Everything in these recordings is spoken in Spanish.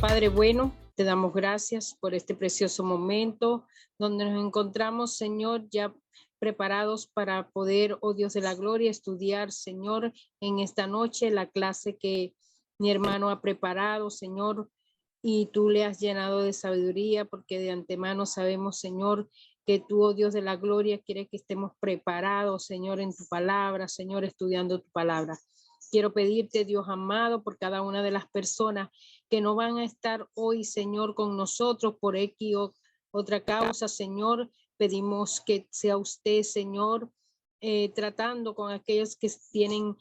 Padre bueno, te damos gracias por este precioso momento donde nos encontramos, Señor, ya preparados para poder, oh Dios de la gloria, estudiar, Señor, en esta noche la clase que mi hermano ha preparado, Señor, y tú le has llenado de sabiduría, porque de antemano sabemos, Señor, que tú, oh Dios de la gloria, quieres que estemos preparados, Señor, en tu palabra, Señor, estudiando tu palabra. Quiero pedirte, Dios amado, por cada una de las personas que no van a estar hoy, Señor, con nosotros por X o otra causa, Señor. Pedimos que sea usted, Señor, tratando con aquellos que tienen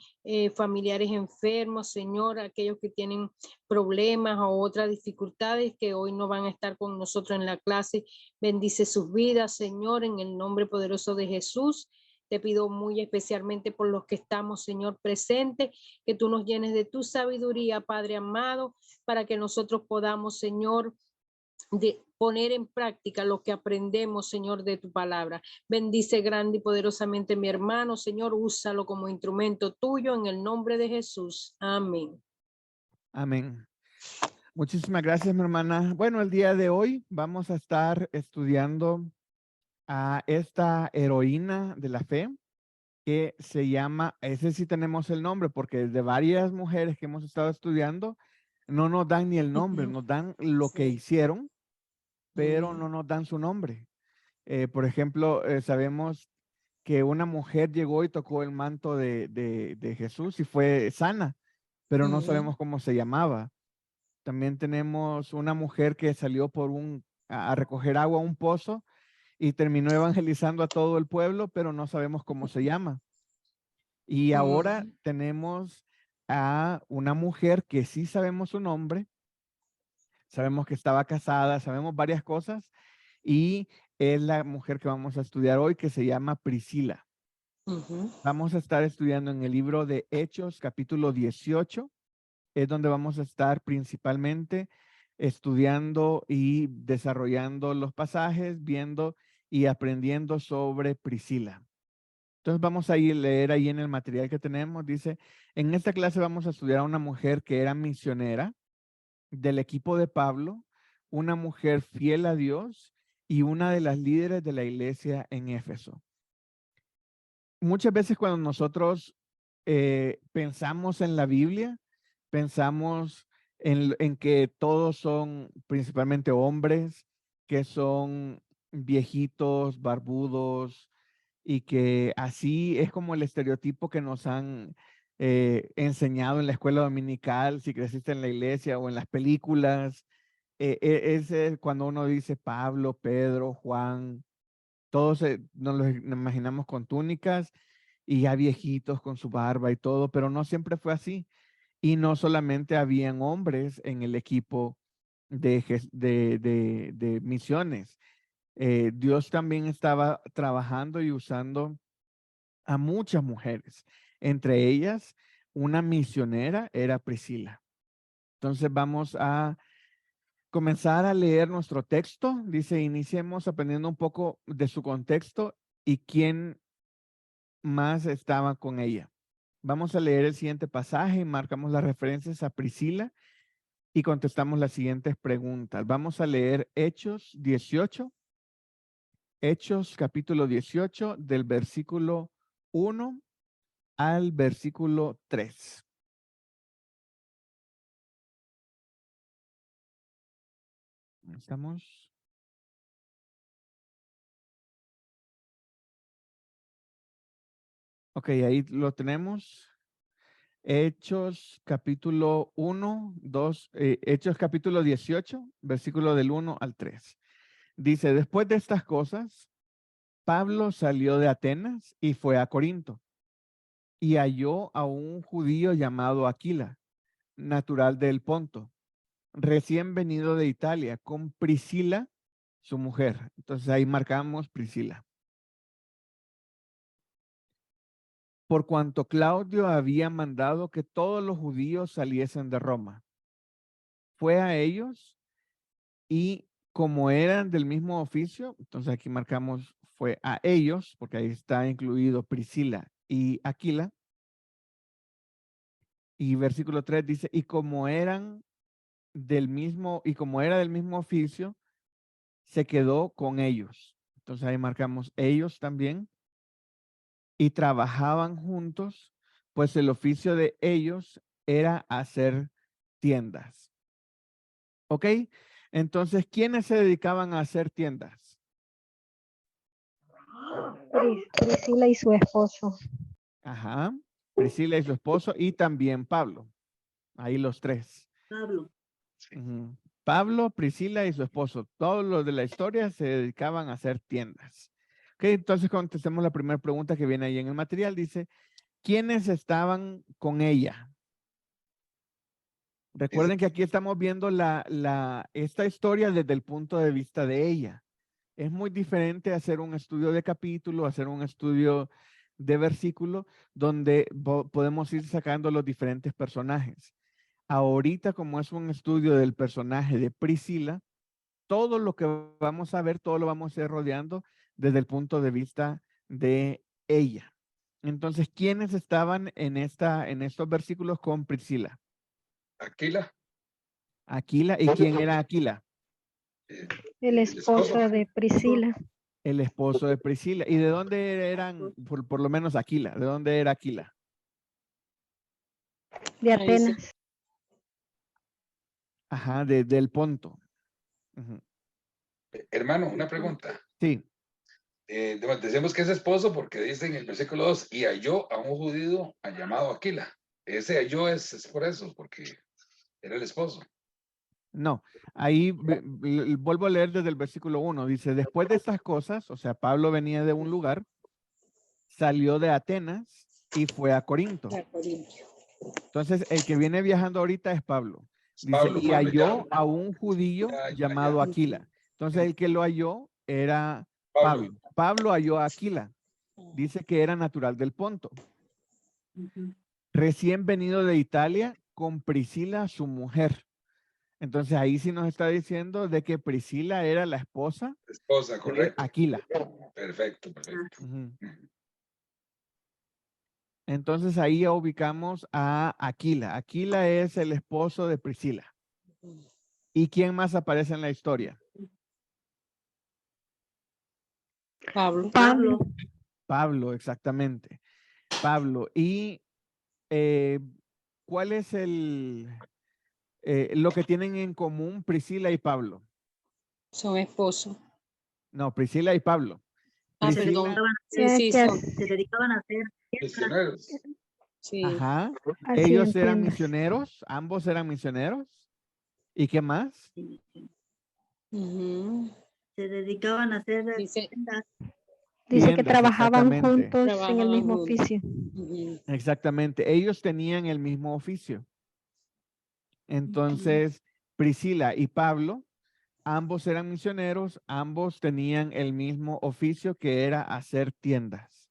familiares enfermos, Señor, aquellos que tienen problemas o otras dificultades que hoy no van a estar con nosotros en la clase. Bendice sus vidas, Señor, en el nombre poderoso de Jesús. Te pido muy especialmente por los que estamos, Señor, presentes, que tú nos llenes de tu sabiduría, Padre amado, para que nosotros podamos, Señor, de poner en práctica lo que aprendemos, Señor, de tu palabra. Bendice grande y poderosamente mi hermano, Señor, úsalo como instrumento tuyo en el nombre de Jesús. Amén. Amén. Muchísimas gracias, mi hermana. Bueno, el día de hoy vamos a estar estudiando a esta heroína de la fe que se llama, ese sí tenemos el nombre, porque de varias mujeres que hemos estado estudiando, no nos dan ni el nombre, nos dan lo que hicieron, pero no nos dan su nombre. Por ejemplo, sabemos que una mujer llegó y tocó el manto de Jesús y fue sana, pero no sabemos cómo se llamaba. También tenemos una mujer que salió a recoger agua a un pozo y terminó evangelizando a todo el pueblo, pero no sabemos cómo se llama. Y ahora tenemos a una mujer que sí sabemos su nombre, sabemos que estaba casada, sabemos varias cosas, y es la mujer que vamos a estudiar hoy, que se llama Priscila. Vamos a estar estudiando en el libro de Hechos, capítulo 18, es donde vamos a estar principalmente estudiando y desarrollando los pasajes, viendo y aprendiendo sobre Priscila. Entonces vamos a leer ahí en el material que tenemos. Dice, en esta clase vamos a estudiar a una mujer que era misionera del equipo de Pablo, una mujer fiel a Dios y una de las líderes de la iglesia en Éfeso. Muchas veces cuando nosotros pensamos en la Biblia, pensamos en que todos son principalmente hombres, que son viejitos, barbudos, y que así es como el estereotipo que nos han enseñado en la escuela dominical, si creciste en la iglesia o en las películas. Es cuando uno dice Pablo, Pedro, Juan, todos nos los imaginamos con túnicas y ya viejitos con su barba y todo, pero no siempre fue así. Y no solamente habían hombres en el equipo de misiones. Dios también estaba trabajando y usando a muchas mujeres. Entre ellas, una misionera era Priscila. Entonces vamos a comenzar a leer nuestro texto. Dice, iniciemos aprendiendo un poco de su contexto y quién más estaba con ella. Vamos a leer el siguiente pasaje, marcamos las referencias a Priscila y contestamos las siguientes preguntas. Vamos a leer Hechos 18, Hechos capítulo 18 del versículo 1 al versículo 3. ¿Estamos? Ok, ahí lo tenemos. Hechos capítulo 1, 2, Hechos capítulo 18, versículo del 1 al 3. Dice, después de estas cosas, Pablo salió de Atenas y fue a Corinto y halló a un judío llamado Aquila, natural del Ponto, recién venido de Italia, con Priscila, su mujer. Entonces ahí marcamos Priscila. Por cuanto Claudio había mandado que todos los judíos saliesen de Roma. Fue a ellos y como eran del mismo oficio, entonces aquí marcamos fue a ellos, porque ahí está incluido Priscila y Aquila. Y versículo 3 dice, y como eran del mismo, y como era del mismo oficio, se quedó con ellos. Entonces ahí marcamos ellos también. Y trabajaban juntos, pues el oficio de ellos era hacer tiendas. ¿Ok? Entonces, ¿quiénes se dedicaban a hacer tiendas? Priscila y su esposo. Ajá. Priscila y su esposo y también Pablo. Ahí los tres. Pablo. Ujú. Pablo, Priscila y su esposo. Todos los de la historia se dedicaban a hacer tiendas. Ok, entonces contestemos la primera pregunta que viene ahí en el material. Dice, ¿quiénes estaban con ella? Recuerden que aquí estamos viendo esta historia desde el punto de vista de ella. Es muy diferente hacer un estudio de capítulo, hacer un estudio de versículo, donde podemos ir sacando los diferentes personajes. Ahorita, como es un estudio del personaje de Priscila, todo lo que vamos a ver, todo lo vamos a ir rodeando desde el punto de vista de ella. Entonces, ¿quiénes estaban en estos versículos con Priscila? Aquila. Aquila. ¿Y quién era Aquila? El esposo de Priscila. El esposo de Priscila. ¿Y de dónde eran, por lo menos Aquila? ¿De dónde era Aquila? De Atenas. Ajá, del Ponto. Ujú. Hermano, una pregunta. Sí. Decimos que es esposo porque dice en el versículo 2, y halló a un judío llamado Aquila. Ese halló es por eso, porque era el esposo. No, ahí vuelvo a leer desde el versículo 1. Dice, después de estas cosas, o sea, Pablo venía de un lugar, salió de Atenas y fue a Corinto. Entonces, el que viene viajando ahorita es Pablo. Dice, Pablo, y Pablo, halló ya. a un judío llamado Aquila. Entonces, el que lo halló era Pablo. Pablo halló a Aquila. Dice que era natural del Ponto. Recién venido de Italia con Priscila, su mujer. Entonces ahí sí nos está diciendo de que Priscila era la esposa Esposa, de correcto. Aquila. Perfecto, perfecto. Ujú. Entonces ahí ya ubicamos a Aquila. Aquila es el esposo de Priscila. ¿Y quién más aparece en la historia? Pablo. Pablo. Pablo, exactamente. Pablo. ¿Y cuál es lo que tienen en común Priscila y Pablo? Son esposos. No, Priscila y Pablo. Ah, Priscila, perdón. Sí, sí, son. Se dedicaban a hacer Misioneros. Sí. ajá. Así Ellos eran entiendes. misioneros, ambos eran misioneros. ¿Y qué más? Ujú. se dedicaban a hacer Dice, tiendas. Dice que Tiendas, trabajaban exactamente. juntos en el trabajaban mismo juntos. oficio. Ujú. Exactamente. Ellos tenían el mismo oficio. Entonces, Priscila y Pablo, ambos eran misioneros, ambos tenían el mismo oficio que era hacer tiendas.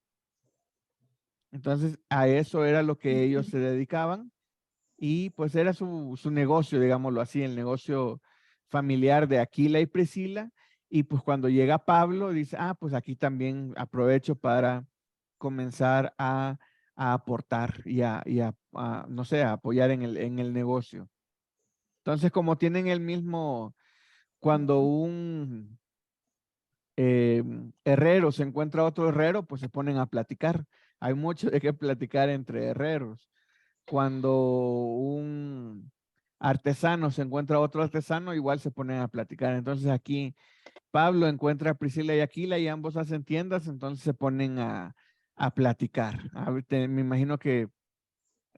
Entonces, a eso era lo que ellos se dedicaban y pues era su negocio, digámoslo así, el negocio familiar de Aquila y Priscila. Y pues cuando llega Pablo, dice, pues aquí también aprovecho para comenzar a aportar y no sé, a apoyar en el negocio. Entonces, como tienen el mismo, cuando un herrero se encuentra otro herrero, pues se ponen a platicar. Hay mucho de qué platicar entre herreros. Cuando un artesano se encuentra otro artesano, igual se ponen a platicar. Entonces aquí Pablo encuentra a Priscila y Aquila y ambos hacen tiendas, entonces se ponen a platicar. Me imagino que,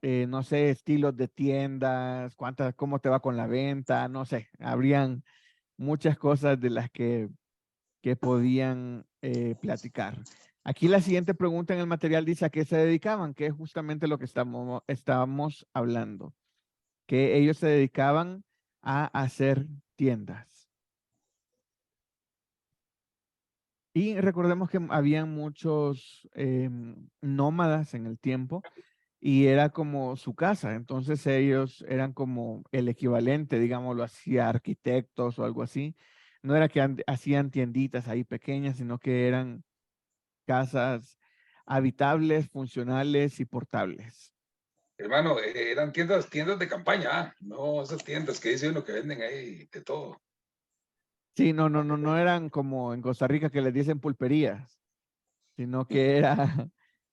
no sé, estilos de tiendas, cómo te va con la venta, no sé, habrían muchas cosas de las que podían platicar. Aquí la siguiente pregunta en el material dice a qué se dedicaban, que es justamente lo que estábamos hablando, que ellos se dedicaban a hacer tiendas. Y recordemos que habían muchos nómadas en el tiempo y era como su casa. Entonces ellos eran como el equivalente, digámoslo así, a arquitectos o algo así. No era que hacían tienditas ahí pequeñas, sino que eran casas habitables, funcionales y portables. Hermano, eran tiendas de campaña, no esas tiendas que dice uno que venden ahí de todo. Sí, no eran como en Costa Rica que les dicen pulperías, sino que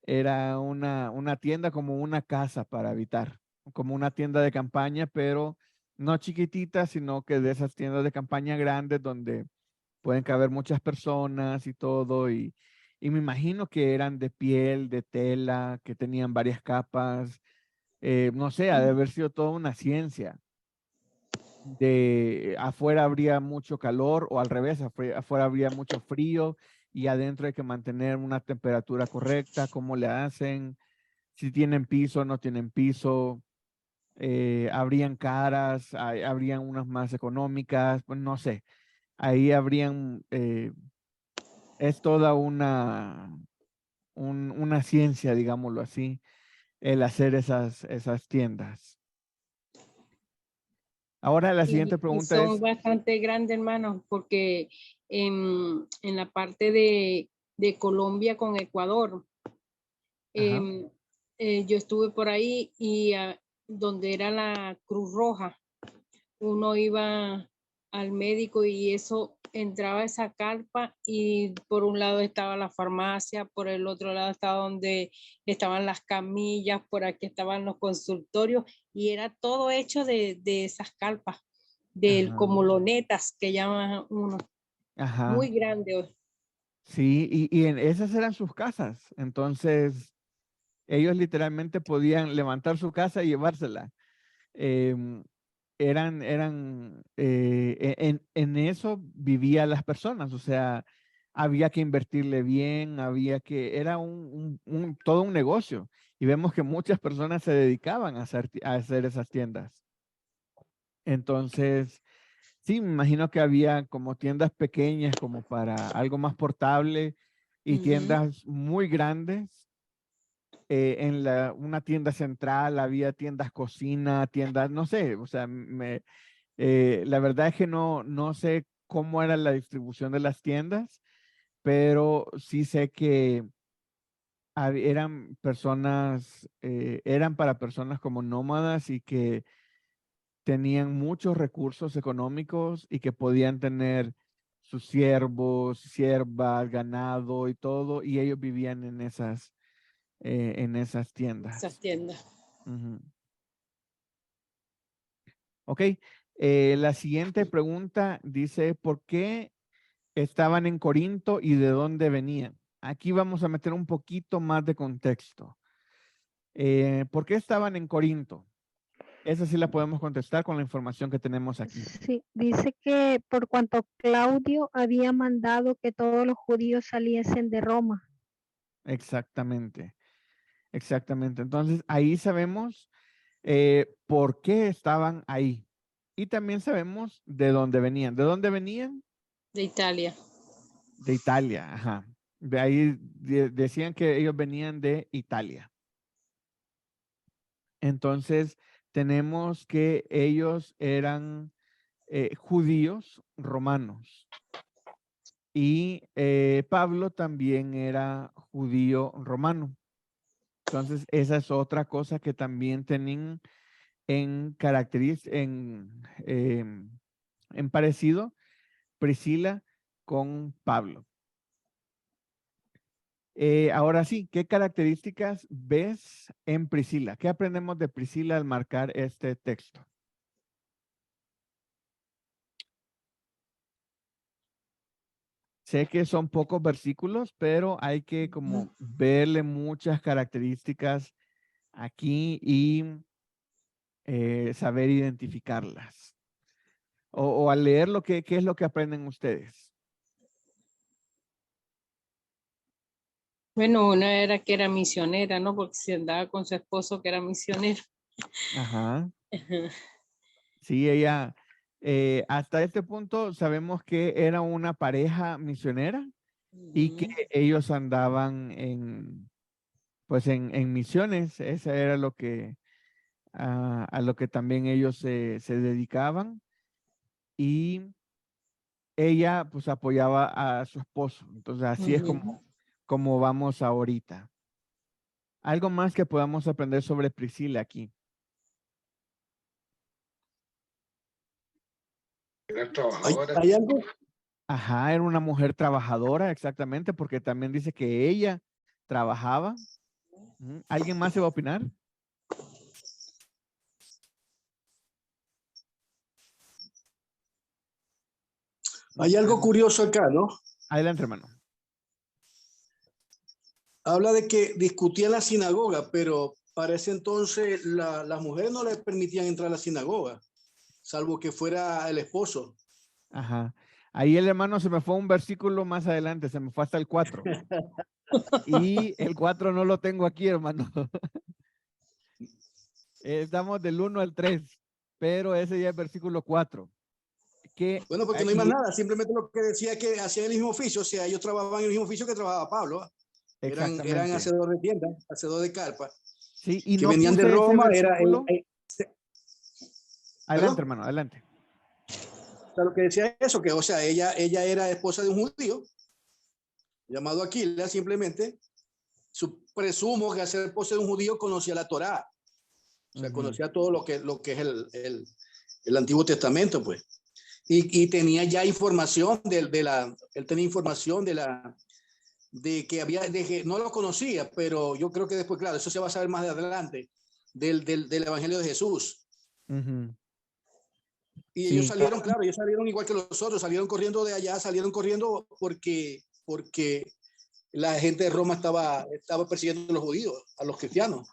era una tienda como una casa para habitar, como una tienda de campaña, pero no chiquitita, sino que de esas tiendas de campaña grandes donde pueden caber muchas personas y todo, y me imagino que eran de piel, de tela, que tenían varias capas, no sé, ha de haber sido toda una ciencia. De afuera habría mucho calor o al revés, afuera habría mucho frío y adentro hay que mantener una temperatura correcta, cómo le hacen, si tienen piso, no tienen piso, habrían caras, habrían unas más económicas, pues no sé, ahí habrían, es toda una ciencia, digámoslo así, el hacer esas tiendas. Ahora la siguiente Y pregunta son es, bastante grandes, hermanos, porque en la parte de Colombia con Ecuador, ajá, em, yo estuve por ahí y donde era la Cruz Roja, uno iba al médico y eso entraba a esa carpa y por un lado estaba la farmacia, por el otro lado estaba donde estaban las camillas, por aquí estaban los consultorios y era todo hecho de esas carpas, ajá, como lonetas que llaman uno, ajá. muy grande. Sí, y en esas eran sus casas. Entonces, ellos literalmente podían levantar su casa y llevársela. Em, en eso vivían las personas. O sea, había que invertirle bien, era todo un negocio. Y vemos que muchas personas se dedicaban a hacer esas tiendas. Entonces, sí, me imagino que había como tiendas pequeñas como para algo más portable y Ujú. tiendas muy grandes. Una tienda central había tiendas cocina, tiendas, no sé, o sea, la verdad es que no sé cómo era la distribución de las tiendas, pero sí sé que eran para personas como nómadas y que tenían muchos recursos económicos y que podían tener sus siervos, siervas, ganado y todo, y ellos vivían en esas Esas tiendas. tiendas. Ujú. Ok, la siguiente pregunta dice, ¿por qué estaban en Corinto y de dónde venían? Aquí vamos a meter un poquito más de contexto. ¿Por qué estaban en Corinto? Esa sí la podemos contestar con la información que tenemos aquí. Sí, dice que por cuanto Claudio había mandado que todos los judíos saliesen de Roma. Exactamente, exactamente. Entonces ahí sabemos por qué estaban ahí. Y también sabemos de dónde venían. ¿De dónde venían? De Italia. De Italia, ajá. De ahí decían que ellos venían de Italia. Entonces, tenemos que ellos eran judíos romanos y Pablo también era judío romano. Entonces, esa es otra cosa que también tenían en parecido Priscila con Pablo. Ahora sí, ¿qué características ves en Priscila? ¿Qué aprendemos de Priscila al marcar este texto? Sé que son pocos versículos, pero hay que como verle muchas características aquí y saber identificarlas. O al leerlo, ¿qué es lo que aprenden ustedes? Bueno, una era que era misionera, ¿no? Porque se andaba con su esposo que era misionero. Ajá. Ajá. Sí, ella, hasta este punto sabemos que era una pareja misionera y que Ujú. ellos andaban pues en misiones. Esa era a lo que también ellos se dedicaban. Y ella pues apoyaba a su esposo. Entonces así es Ujú. como vamos ahorita. Algo más que podamos aprender sobre Priscila aquí. Era trabajadora. ¿Hay algo? Ajá, era una mujer trabajadora, exactamente, porque también dice que ella trabajaba. ¿Alguien más se va a opinar? Hay algo curioso acá, ¿no? Adelante, hermano. Habla de que discutía en la sinagoga, pero para ese entonces las mujeres no le permitían entrar a la sinagoga, salvo que fuera el esposo. Ajá. Ahí el hermano se me fue un versículo más adelante, se me fue hasta el 4. Y el 4 no lo tengo aquí, hermano. Estamos del 1 al 3, pero ese ya es versículo 4. Bueno, porque no hay más nada, simplemente lo que decía que hacían el mismo oficio, o sea, ellos trabajaban en el mismo oficio que trabajaba Pablo. Eran hacedores de tiendas, hacedores de carpa. Sí, y que no venían de puse ese Roma, versículo. Adelante, ¿Perdón? hermano, adelante. O sea, lo que decía eso, que o sea, ella era esposa de un judío llamado Aquila, simplemente. Presumo que al ser esposa de un judío conocía la Torá. O sea, conocía todo lo que es el Antiguo Testamento, pues. Y tenía ya información él tenía información de que no lo conocía, pero yo creo que después, claro, eso se va a saber más de adelante, del Evangelio de Jesús. Y Sí. ellos salieron igual que los otros, salieron corriendo de allá, salieron corriendo porque la gente de Roma estaba persiguiendo a los judíos, a los cristianos.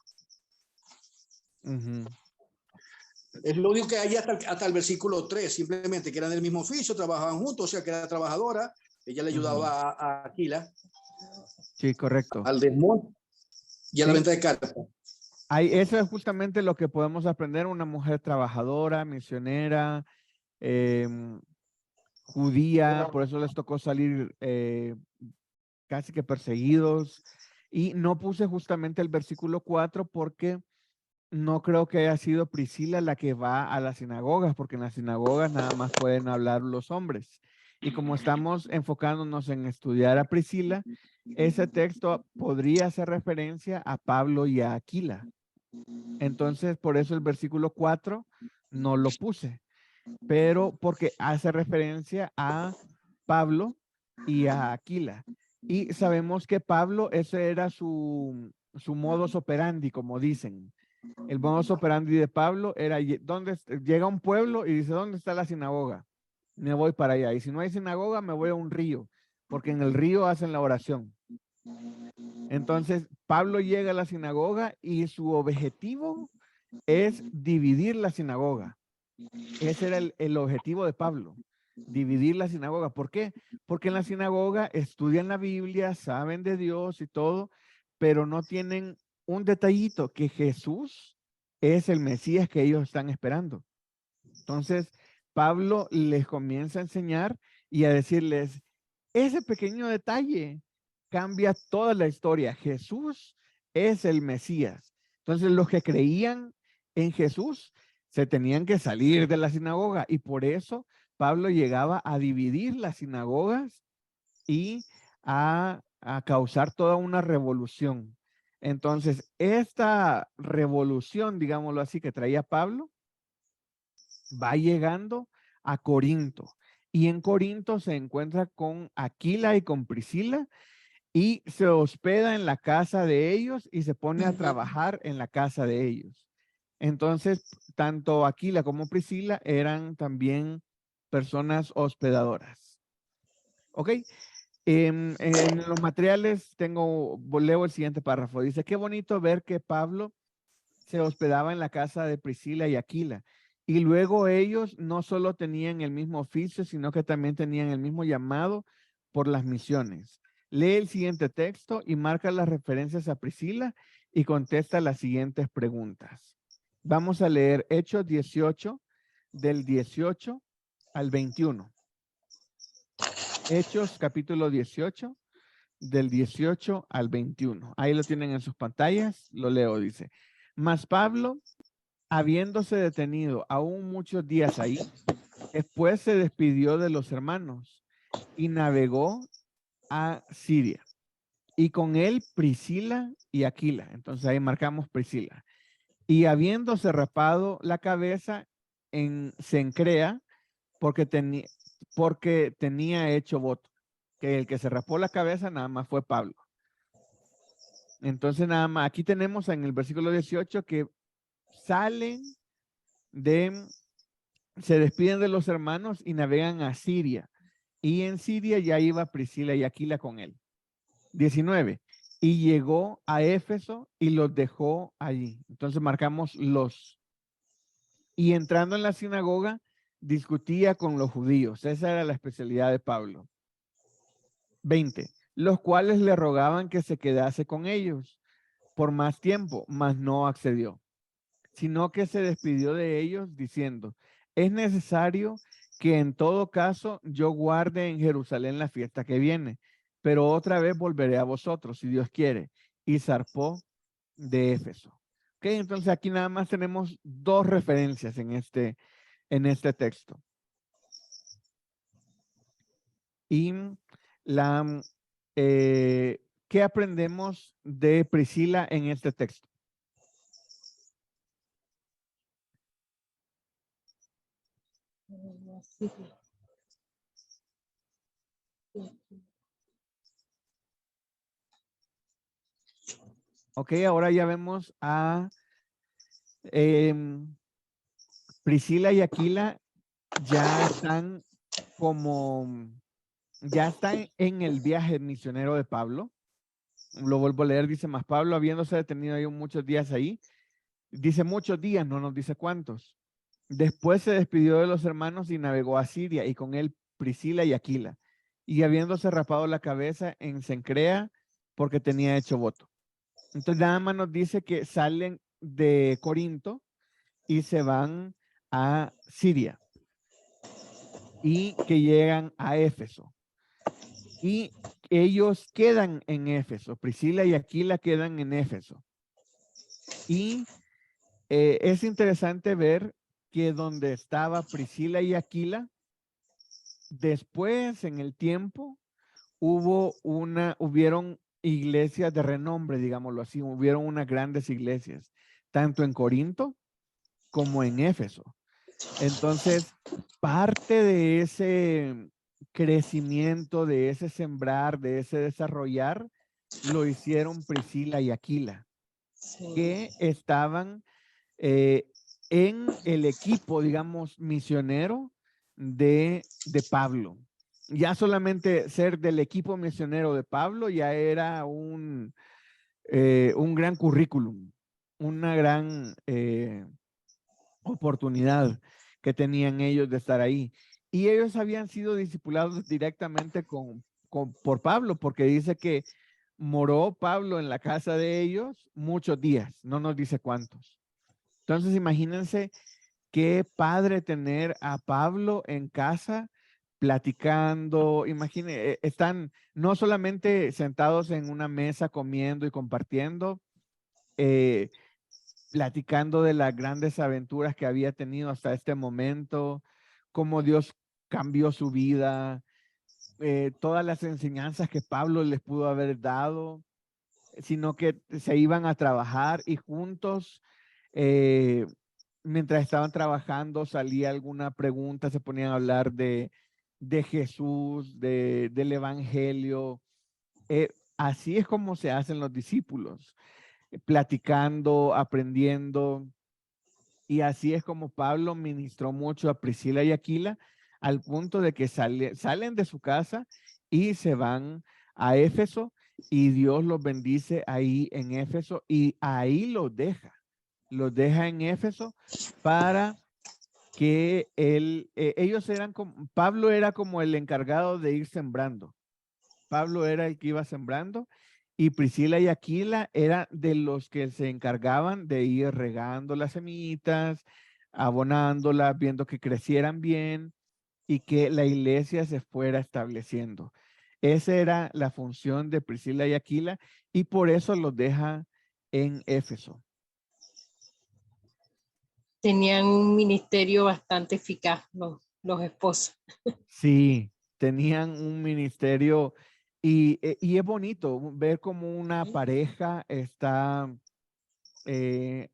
Es lo único que hay hasta el versículo 3, simplemente que eran del mismo oficio, trabajaban juntos, o sea, que era trabajadora, ella le ayudaba a Aquila. Sí, correcto. Al desmonte y a la venta de carpas. Eso es justamente lo que podemos aprender, una mujer trabajadora, misionera, judía, por eso les tocó salir casi que perseguidos. Y no puse justamente el versículo 4 porque no creo que haya sido Priscila la que va a las sinagogas, porque en las sinagogas nada más pueden hablar los hombres. Y como estamos enfocándonos en estudiar a Priscila, ese texto podría hacer referencia a Pablo y a Aquila. Entonces, por eso el versículo 4 no lo puse, pero porque hace referencia a Pablo y a Aquila. Y sabemos que Pablo, ese era su modus operandi, como dicen. El modus operandi de Pablo era, llega a un pueblo y dice, ¿dónde está la sinagoga? Me voy para allá. Y si no hay sinagoga, me voy a un río, porque en el río hacen la oración. Entonces, Pablo llega a la sinagoga y su objetivo es dividir la sinagoga. Ese era el objetivo de Pablo, dividir la sinagoga. ¿Por qué? Porque en la sinagoga estudian la Biblia, saben de Dios y todo, pero no tienen un detallito, que Jesús es el Mesías que ellos están esperando. Entonces, Pablo les comienza a enseñar y a decirles, ese pequeño detalle cambia toda la historia. Jesús es el Mesías. Entonces, los que creían en Jesús se tenían que salir de la sinagoga y por eso Pablo llegaba a dividir las sinagogas y a causar toda una revolución. Entonces, esta revolución, digámoslo así, que traía Pablo, va llegando a Corinto. Y en Corinto se encuentra con Aquila y con Priscila y se hospeda en la casa de ellos y se pone a trabajar en la casa de ellos. Entonces, tanto Aquila como Priscila eran también personas hospedadoras. ¿Ok? En los materiales leo el siguiente párrafo. Dice, qué bonito ver que Pablo se hospedaba en la casa de Priscila y Aquila. Y luego ellos no solo tenían el mismo oficio, sino que también tenían el mismo llamado por las misiones. Lee el siguiente texto y marca las referencias a Priscila y contesta las siguientes preguntas. Vamos a leer Hechos 18, del 18 al 21. Hechos capítulo 18, del 18 al 21. Ahí lo tienen en sus pantallas, lo leo, dice. Mas Pablo, habiéndose detenido aún muchos días ahí, después se despidió de los hermanos y navegó a Siria. y con él Priscila y Aquila. Entonces ahí marcamos Priscila. Y habiéndose rapado la cabeza en Cencrea, porque tenía hecho voto. Que el que se rapó la cabeza nada más fue Pablo. Entonces nada más, aquí tenemos en el versículo 18 que se despiden de los hermanos y navegan a Siria. Y en Siria ya iba Priscila y Aquila con él. 19. Y llegó a Éfeso y los dejó allí. Entonces marcamos los. Y entrando en la sinagoga, discutía con los judíos. Esa era la especialidad de Pablo. 20. Los cuales le rogaban que se quedase con ellos por más tiempo, mas no accedió, sino que se despidió de ellos diciendo, es necesario que en todo caso yo guarde en Jerusalén la fiesta que viene, pero otra vez volveré a vosotros, si Dios quiere. Y zarpó de Éfeso. Ok, entonces aquí nada más tenemos dos referencias en este texto. Y ¿qué aprendemos de Priscila en este texto? Ok, ahora ya vemos a Priscila y Aquila ya están en el viaje misionero de Pablo. Lo vuelvo a leer, dice más Pablo, habiéndose detenido ahí muchos días ahí. Dice muchos días, no nos dice cuántos. Después se despidió de los hermanos y navegó a Siria y con él Priscila y Aquila. Y habiéndose rapado la cabeza en Cencrea porque tenía hecho voto. Entonces nada más nos dice que salen de Corinto y se van a Siria y que llegan a Éfeso. Y ellos quedan en Éfeso. Priscila y Aquila quedan en Éfeso. Y es interesante ver que donde estaba Priscila y Aquila, después en el tiempo hubieron iglesias de renombre, digámoslo así, hubieron unas grandes iglesias, tanto en Corinto como en Éfeso. Entonces, parte de ese crecimiento, de ese sembrar, de ese desarrollar, lo hicieron Priscila y Aquila, que estaban en el equipo, digamos, misionero de Pablo. Ya solamente ser del equipo misionero de Pablo ya era un gran currículum, una gran oportunidad que tenían ellos de estar ahí. Y ellos habían sido discipulados directamente por Pablo, porque dice que moró Pablo en la casa de ellos muchos días, no nos dice cuántos. Entonces imagínense qué padre tener a Pablo en casa platicando, están no solamente sentados en una mesa comiendo y compartiendo, platicando de las grandes aventuras que había tenido hasta este momento, cómo Dios cambió su vida, todas las enseñanzas que Pablo les pudo haber dado, sino que se iban a trabajar y juntos, mientras estaban trabajando, salía alguna pregunta, se ponían a hablar de Jesús, del Evangelio. Así es como se hacen los discípulos, platicando, aprendiendo. Y así es como Pablo ministró mucho a Priscila y Aquila, al punto de que salen de su casa y se van a Éfeso, y Dios los bendice ahí en Éfeso y ahí los deja en Éfeso para que Pablo era como el encargado de ir sembrando. Pablo era el que iba sembrando y Priscila y Aquila eran de los que se encargaban de ir regando las semillitas, abonándolas, viendo que crecieran bien y que la iglesia se fuera estableciendo. Esa era la función de Priscila y Aquila y por eso los deja en Éfeso. Tenían un ministerio bastante eficaz los esposos. Sí, tenían un ministerio Y es bonito ver cómo una pareja está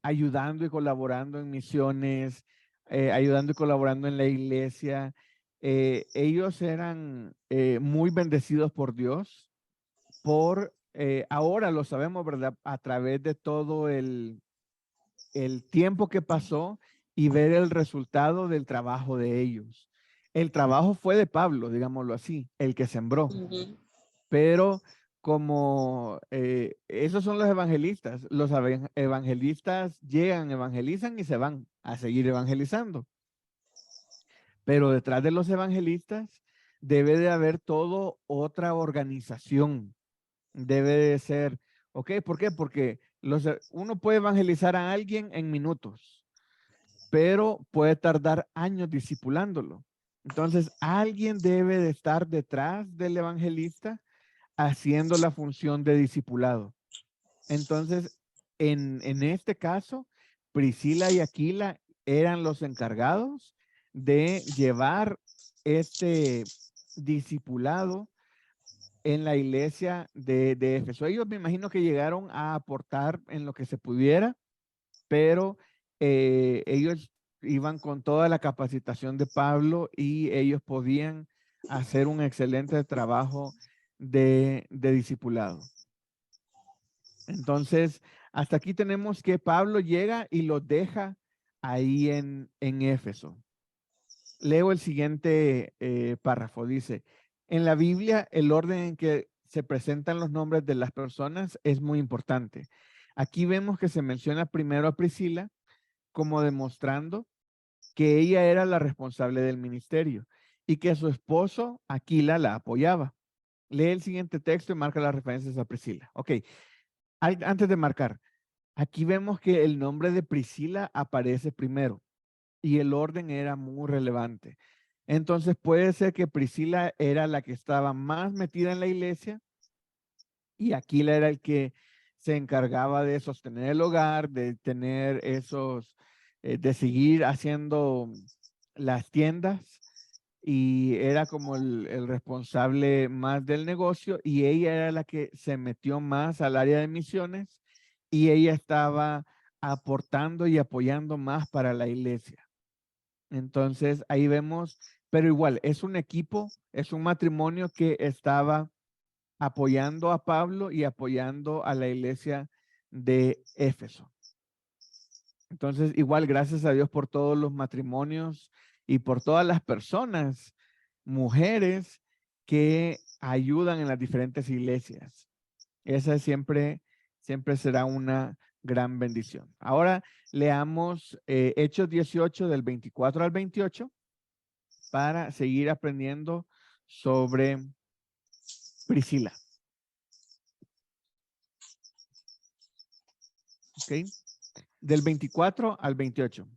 ayudando y colaborando en misiones, ayudando y colaborando en la iglesia. Ellos eran muy bendecidos por Dios, ahora lo sabemos, ¿verdad? A través de todo el tiempo que pasó y ver el resultado del trabajo de ellos. El trabajo fue de Pablo, digámoslo así, el que sembró. Pero como esos son los evangelistas llegan, evangelizan y se van a seguir evangelizando. Pero detrás de los evangelistas debe de haber todo otra organización. Debe de ser, ¿ok? ¿Por qué? Porque uno puede evangelizar a alguien en minutos, pero puede tardar años discipulándolo. Entonces, alguien debe de estar detrás del evangelista haciendo la función de discipulado. Entonces, en este caso, Priscila y Aquila eran los encargados de llevar este discipulado en la iglesia de Éfeso. Ellos me imagino que llegaron a aportar en lo que se pudiera, pero ellos iban con toda la capacitación de Pablo y ellos podían hacer un excelente trabajo de discipulado. Entonces, hasta aquí tenemos que Pablo llega y los deja ahí en Éfeso. Leo el siguiente párrafo. Dice, en la Biblia, el orden en que se presentan los nombres de las personas es muy importante. Aquí vemos que se menciona primero a Priscila como demostrando que ella era la responsable del ministerio y que su esposo Aquila la apoyaba. Lee el siguiente texto y marca las referencias a Priscila. Ok, antes de marcar, aquí vemos que el nombre de Priscila aparece primero y el orden era muy relevante. Entonces puede ser que Priscila era la que estaba más metida en la iglesia y Aquila era el que se encargaba de sostener el hogar, de tener de seguir haciendo las tiendas y era como el responsable más del negocio y ella era la que se metió más al área de misiones y ella estaba aportando y apoyando más para la iglesia. Entonces ahí vemos, pero igual es un equipo, es un matrimonio que estaba apoyando a Pablo y apoyando a la iglesia de Éfeso. Entonces igual gracias a Dios por todos los matrimonios y por todas las personas, mujeres que ayudan en las diferentes iglesias. Esa siempre será una gran bendición. Ahora leamos Hechos 18 del 24 al 28 para seguir aprendiendo sobre Priscila. ¿Ok? Del 24 al 28.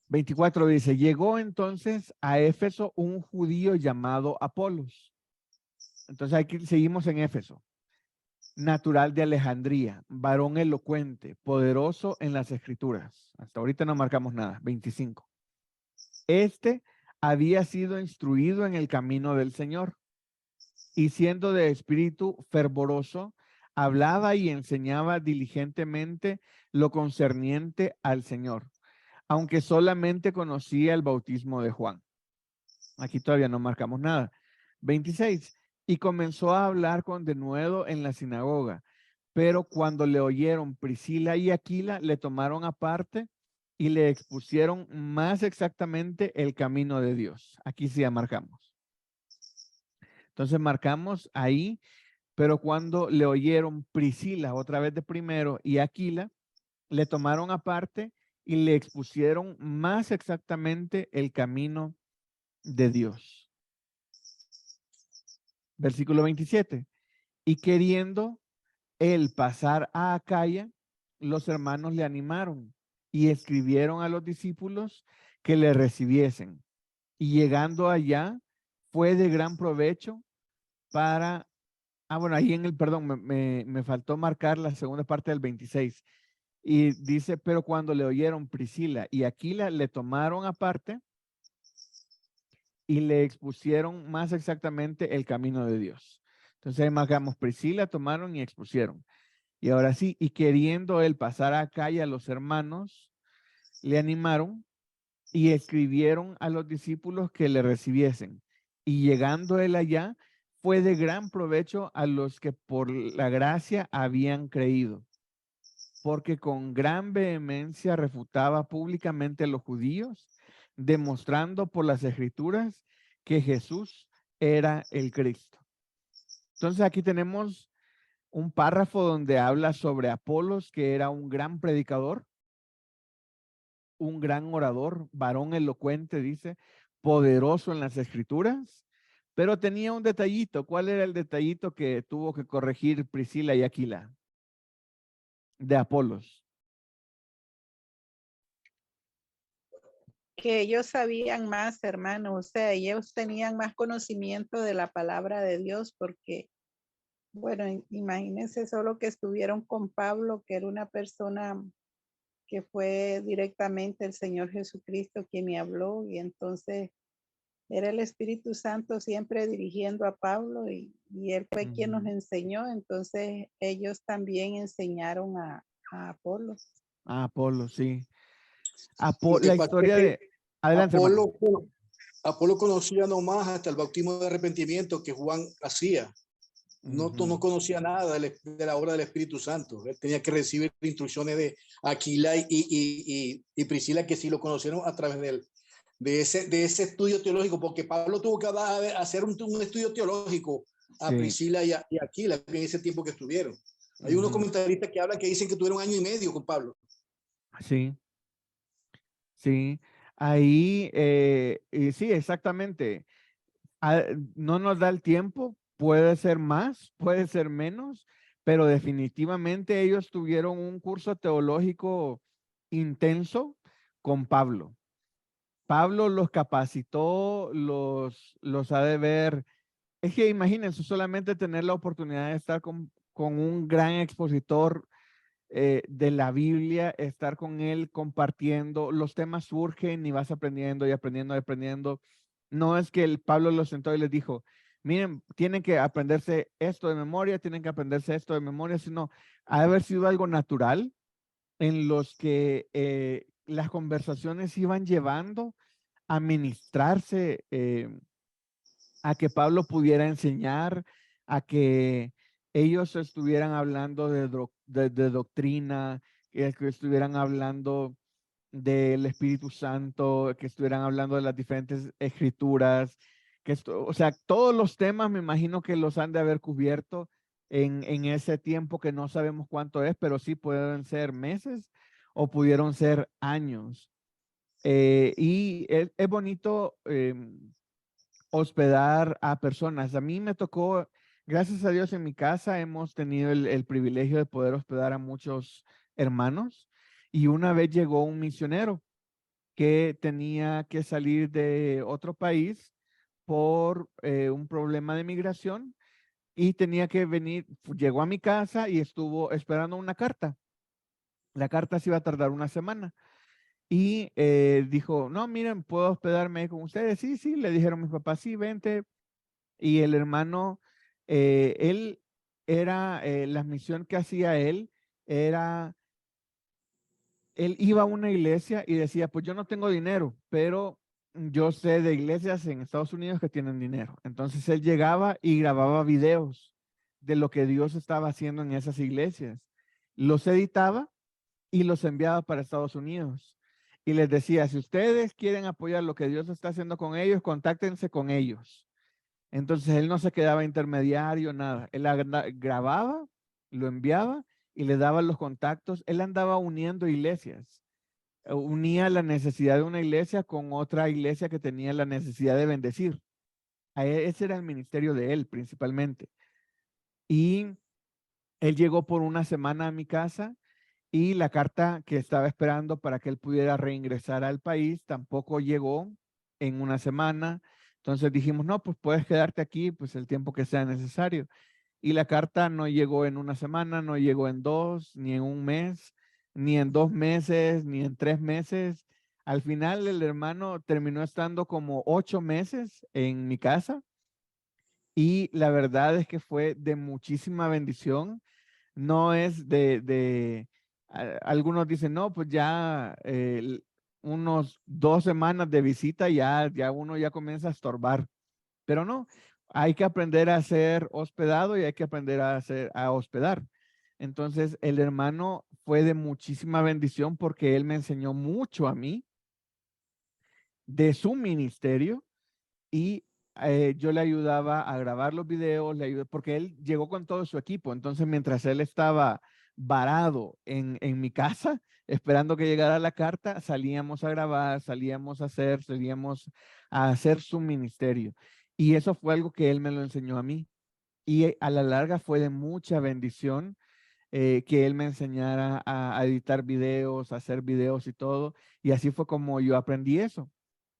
24 dice, llegó entonces a Éfeso un judío llamado Apolos. Entonces aquí seguimos en Éfeso. Natural de Alejandría, varón elocuente, poderoso en las escrituras. Hasta ahorita no marcamos nada. 25. Este había sido instruido en el camino del Señor y siendo de espíritu fervoroso, hablaba y enseñaba diligentemente lo concerniente al Señor, aunque solamente conocía el bautismo de Juan. Aquí todavía no marcamos nada. 26. Y comenzó a hablar con denuedo en la sinagoga, pero cuando le oyeron Priscila y Aquila, le tomaron aparte y le expusieron más exactamente el camino de Dios. Aquí sí ya marcamos. Entonces marcamos ahí, pero cuando le oyeron Priscila, otra vez de primero, y Aquila, le tomaron aparte y le expusieron más exactamente el camino de Dios. Versículo 27. Y queriendo él pasar a Acaya, los hermanos le animaron y escribieron a los discípulos que le recibiesen. Y llegando allá, fue de gran provecho para... bueno, ahí me faltó marcar la segunda parte del 26. Y dice, pero cuando le oyeron Priscila y Aquila, le tomaron aparte y le expusieron más exactamente el camino de Dios. Entonces ahí marcamos Priscila, tomaron y expusieron. Y ahora sí, y queriendo él pasar a Acaya, a los hermanos le animaron y escribieron a los discípulos que le recibiesen. Y llegando él allá, fue de gran provecho a los que por la gracia habían creído, porque con gran vehemencia refutaba públicamente a los judíos, demostrando por las escrituras que Jesús era el Cristo. Entonces aquí tenemos un párrafo donde habla sobre Apolos, que era un gran predicador, un gran orador, varón elocuente, dice, poderoso en las escrituras, pero tenía un detallito. ¿Cuál era el detallito que tuvo que corregir Priscila y Aquila de Apolos? Que ellos sabían más, hermano, o sea, ellos tenían más conocimiento de la palabra de Dios porque, bueno, imagínense solo que estuvieron con Pablo, que era una persona que fue directamente el Señor Jesucristo quien me habló, y entonces era el Espíritu Santo siempre dirigiendo a Pablo y él fue quien nos enseñó, entonces ellos también enseñaron a Apolo. A Apolo, sí. Lo que La pasa historia es que de... Adelante, hermano. Apolo conocía nomás hasta el bautismo de arrepentimiento que Juan hacía. No conocía nada de la obra del Espíritu Santo. Él tenía que recibir instrucciones de Aquila y Priscila, que sí lo conocieron a través de ese estudio teológico, porque Pablo tuvo que hacer un estudio teológico a Sí. Priscila y Aquila en ese tiempo que estuvieron. Hay unos comentaristas que hablan que dicen que tuvieron 1 año y medio con Pablo. Sí, sí. Ahí, y sí, exactamente. No nos da el tiempo, puede ser más, puede ser menos, pero definitivamente ellos tuvieron un curso teológico intenso con Pablo. Pablo los capacitó, los ha de ver. Es que imagínense solamente tener la oportunidad de estar con un gran expositor de la Biblia, estar con él compartiendo, los temas surgen y vas aprendiendo y aprendiendo y aprendiendo. No es que el Pablo los sentó y les dijo, miren, tienen que aprenderse esto de memoria, tienen que aprenderse esto de memoria, sino ha de haber sido algo natural en los que las conversaciones iban llevando a ministrarse, a que Pablo pudiera enseñar, a que ellos estuvieran hablando de doctrina, que estuvieran hablando del Espíritu Santo, que estuvieran hablando de las diferentes escrituras, o sea, todos los temas me imagino que los han de haber cubierto en ese tiempo que no sabemos cuánto es, pero sí pueden ser meses o pudieron ser años. Y es bonito hospedar a personas. A mí me tocó, gracias a Dios en mi casa hemos tenido el privilegio de poder hospedar a muchos hermanos y una vez llegó un misionero que tenía que salir de otro país por un problema de migración y tenía que venir, llegó a mi casa y estuvo esperando una carta. La carta se iba a tardar una semana. Y dijo, no, miren, ¿puedo hospedarme con ustedes? Sí, sí, le dijeron mis papás, sí, vente. Y el hermano, él era, la misión que hacía él era, él iba a una iglesia y decía, pues yo no tengo dinero, pero yo sé de iglesias en Estados Unidos que tienen dinero. Entonces él llegaba y grababa videos de lo que Dios estaba haciendo en esas iglesias. Los editaba y los enviaba para Estados Unidos. Y les decía, si ustedes quieren apoyar lo que Dios está haciendo con ellos, contáctense con ellos. Entonces él no se quedaba intermediario, nada. Él grababa, lo enviaba y le daba los contactos. Él andaba uniendo iglesias. Unía la necesidad de una iglesia con otra iglesia que tenía la necesidad de bendecir. Ese era el ministerio de él principalmente. Y él llegó por una semana a mi casa y la carta que estaba esperando para que él pudiera reingresar al país tampoco llegó en una semana. Entonces dijimos, no, pues puedes quedarte aquí pues el tiempo que sea necesario. Y la carta no llegó en una semana, no llegó en 2, ni en un mes, ni en 2 meses, ni en 3 meses. Al final el hermano terminó estando como 8 meses en mi casa y la verdad es que fue de muchísima bendición. No es algunos dicen, no, pues ya unos 2 semanas de visita ya uno ya comienza a estorbar. Pero no, hay que aprender a ser hospedado y hay que aprender a hospedar. Entonces, el hermano fue de muchísima bendición porque él me enseñó mucho a mí de su ministerio y yo le ayudaba a grabar los videos, porque él llegó con todo su equipo. Entonces, mientras él estaba varado en mi casa, esperando que llegara la carta, salíamos a grabar, salíamos a hacer su ministerio. Y eso fue algo que él me lo enseñó a mí. Y a la larga fue de mucha bendición que él me enseñara a editar videos, a hacer videos y todo. Y así fue como yo aprendí eso.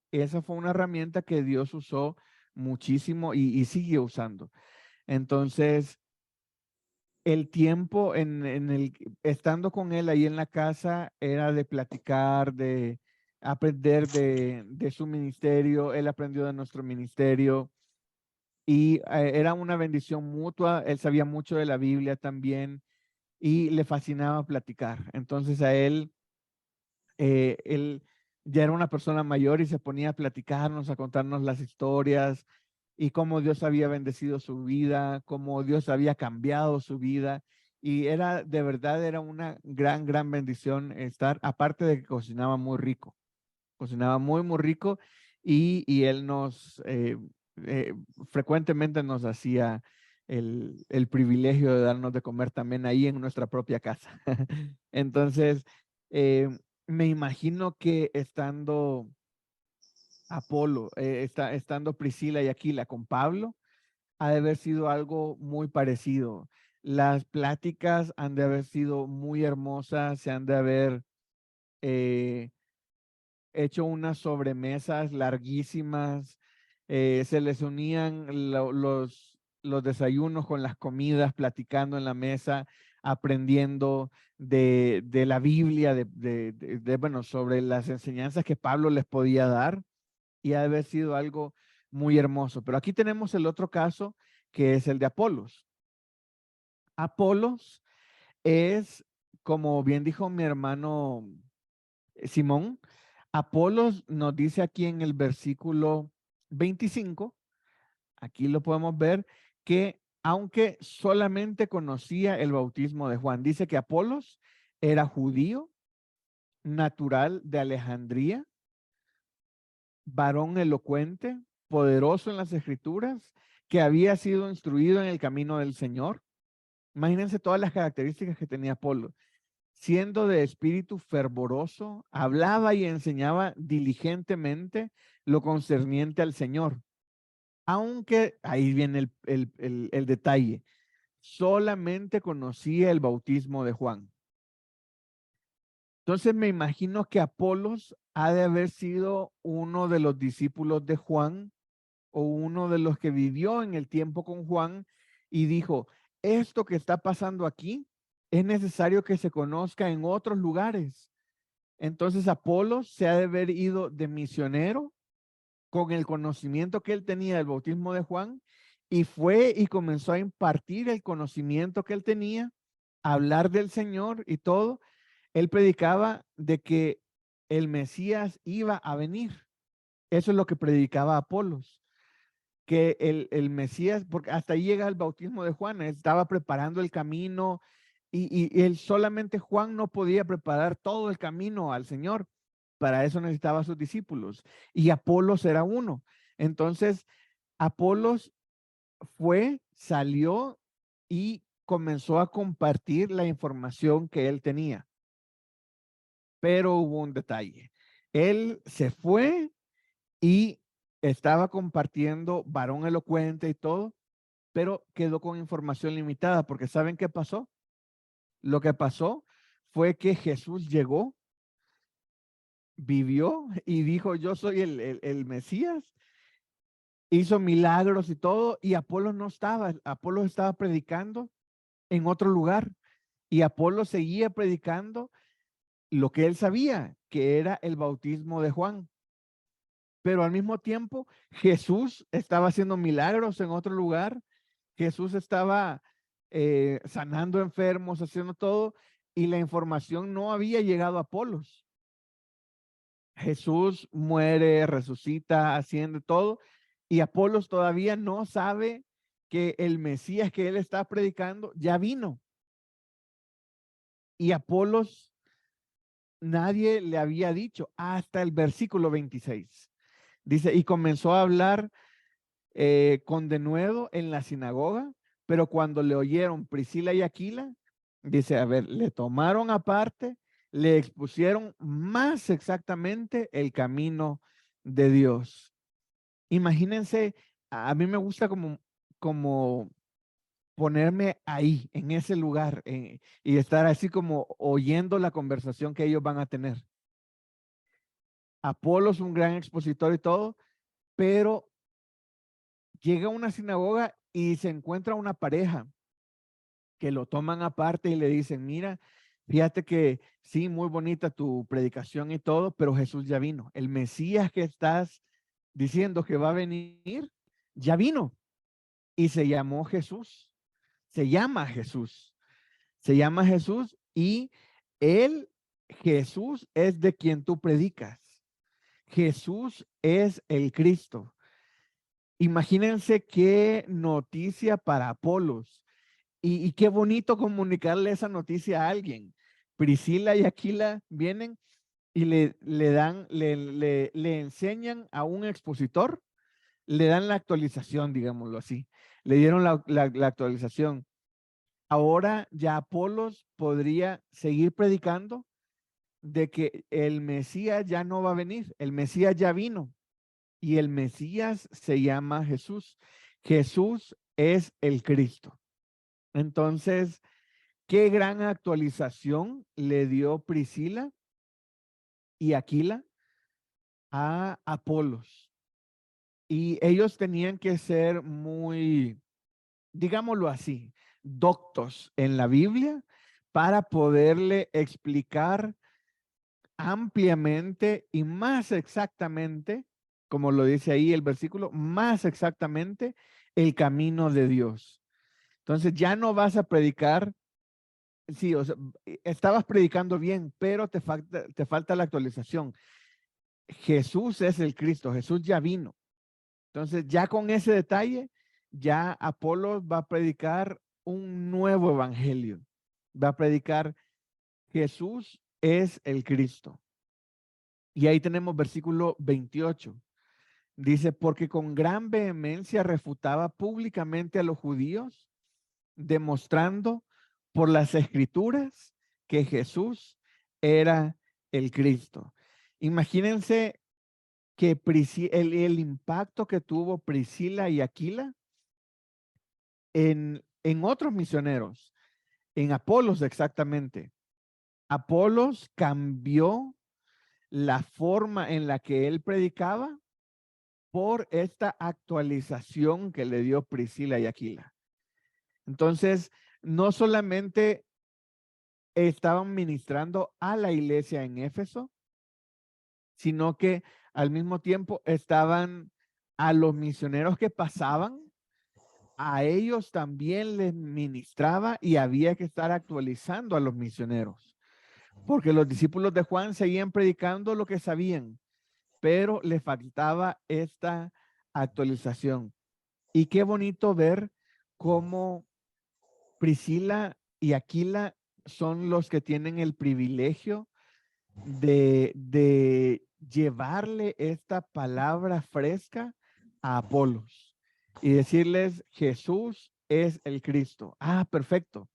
Esa fue una herramienta que Dios usó muchísimo y sigue usando. Entonces, el tiempo estando con él ahí en la casa era de platicar, de aprender de su ministerio. Él aprendió de nuestro ministerio y era una bendición mutua. Él sabía mucho de la Biblia también y le fascinaba platicar. Entonces él ya era una persona mayor y se ponía a platicarnos, a contarnos las historias y cómo Dios había bendecido su vida, cómo Dios había cambiado su vida. Y de verdad, era una gran bendición estar, aparte de que cocinaba muy rico y él frecuentemente nos hacía el privilegio de darnos de comer también ahí en nuestra propia casa. Entonces, eh, me imagino que estando Apolo, estando Priscila y Aquila con Pablo, ha de haber sido algo muy parecido. Las pláticas han de haber sido muy hermosas, se han de haber hecho unas sobremesas larguísimas, se les unían los desayunos con las comidas, platicando en la mesa, aprendiendo de la Biblia, bueno, sobre las enseñanzas que Pablo les podía dar, y ha de haber sido algo muy hermoso. Pero aquí tenemos el otro caso, que es el de Apolos. Apolos es, como bien dijo mi hermano Simón, Apolos nos dice aquí en el versículo 25, aquí lo podemos ver, que aunque solamente conocía el bautismo de Juan, dice que Apolos era judío, natural de Alejandría, varón elocuente, poderoso en las escrituras, que había sido instruido en el camino del Señor. Imagínense todas las características que tenía Apolo. Siendo de espíritu fervoroso, hablaba y enseñaba diligentemente lo concerniente al Señor. Aunque, ahí viene el detalle, solamente conocía el bautismo de Juan. Entonces me imagino que Apolos ha de haber sido uno de los discípulos de Juan o uno de los que vivió en el tiempo con Juan y dijo, esto que está pasando aquí es necesario que se conozca en otros lugares. Entonces Apolos se ha de haber ido de misionero con el conocimiento que él tenía del bautismo de Juan y fue y comenzó a impartir el conocimiento que él tenía, a hablar del Señor y todo. Él predicaba de que el Mesías iba a venir. Eso es lo que predicaba Apolos, que el Mesías, porque hasta ahí llega el bautismo de Juan, estaba preparando el camino y él solamente Juan no podía preparar todo el camino al Señor. Para eso necesitaba a sus discípulos y Apolos era uno. Entonces, Apolos salió y comenzó a compartir la información que él tenía. Pero hubo un detalle. Él se fue y estaba compartiendo, varón elocuente y todo, pero quedó con información limitada porque ¿saben qué pasó? Lo que pasó fue que Jesús llegó, vivió y dijo, yo soy el Mesías, hizo milagros y todo, y Apolo no estaba, Apolo estaba predicando en otro lugar y Apolo seguía predicando lo que él sabía, que era el bautismo de Juan. Pero al mismo tiempo, Jesús estaba haciendo milagros en otro lugar. Jesús estaba sanando enfermos, haciendo todo, y la información no había llegado a Apolos. Jesús muere, resucita, haciendo todo, y Apolos todavía no sabe que el Mesías que él está predicando ya vino. Y Apolos nadie le había dicho hasta el versículo 26. Dice, y comenzó a hablar con denuedo en la sinagoga, pero cuando le oyeron Priscila y Aquila, dice, a ver, le tomaron aparte, le expusieron más exactamente el camino de Dios. Imagínense, a mí me gusta como ponerme ahí, en ese lugar, y estar así como oyendo la conversación que ellos van a tener. Apolos, un gran expositor y todo, pero llega a una sinagoga y se encuentra una pareja que lo toman aparte y le dicen, mira, fíjate que sí, muy bonita tu predicación y todo, pero Jesús ya vino. El Mesías que estás diciendo que va a venir, ya vino. Y se llamó Jesús. Se llama Jesús. Se llama Jesús y él, Jesús, es de quien tú predicas. Jesús es el Cristo. Imagínense qué noticia para Apolos. Y qué bonito comunicarle esa noticia a alguien. Priscila y Aquila vienen y le enseñan a un expositor, le dan la actualización, digámoslo así. Le dieron la actualización. Ahora ya Apolos podría seguir predicando de que el Mesías ya no va a venir. El Mesías ya vino. Y el Mesías se llama Jesús. Jesús es el Cristo. Entonces, qué gran actualización le dio Priscila y Aquila a Apolos. Y ellos tenían que ser muy, digámoslo así, doctos en la Biblia para poderle explicar ampliamente y más exactamente, como lo dice ahí el versículo, más exactamente el camino de Dios. Entonces ya no vas a predicar, sí, o sea, estabas predicando bien, pero te falta la actualización. Jesús es el Cristo, Jesús ya vino. Entonces ya con ese detalle, ya Apolos va a predicar un nuevo evangelio. Va a predicar Jesús es el Cristo. Y ahí tenemos versículo 28. Dice, porque con gran vehemencia refutaba públicamente a los judíos, demostrando por las escrituras que Jesús era el Cristo. Imagínense que el impacto que tuvo Priscila y Aquila en otros misioneros, en Apolos exactamente. Apolos cambió la forma en la que él predicaba por esta actualización que le dio Priscila y Aquila. Entonces, no solamente estaban ministrando a la iglesia en Éfeso, sino que al mismo tiempo estaban a los misioneros que pasaban, a ellos también les ministraba y había que estar actualizando a los misioneros, porque los discípulos de Juan seguían predicando lo que sabían, pero le faltaba esta actualización. Y qué bonito ver cómo Priscila y Aquila son los que tienen el privilegio de llevarle esta palabra fresca a Apolos y decirles, Jesús es el Cristo. Ah, perfecto.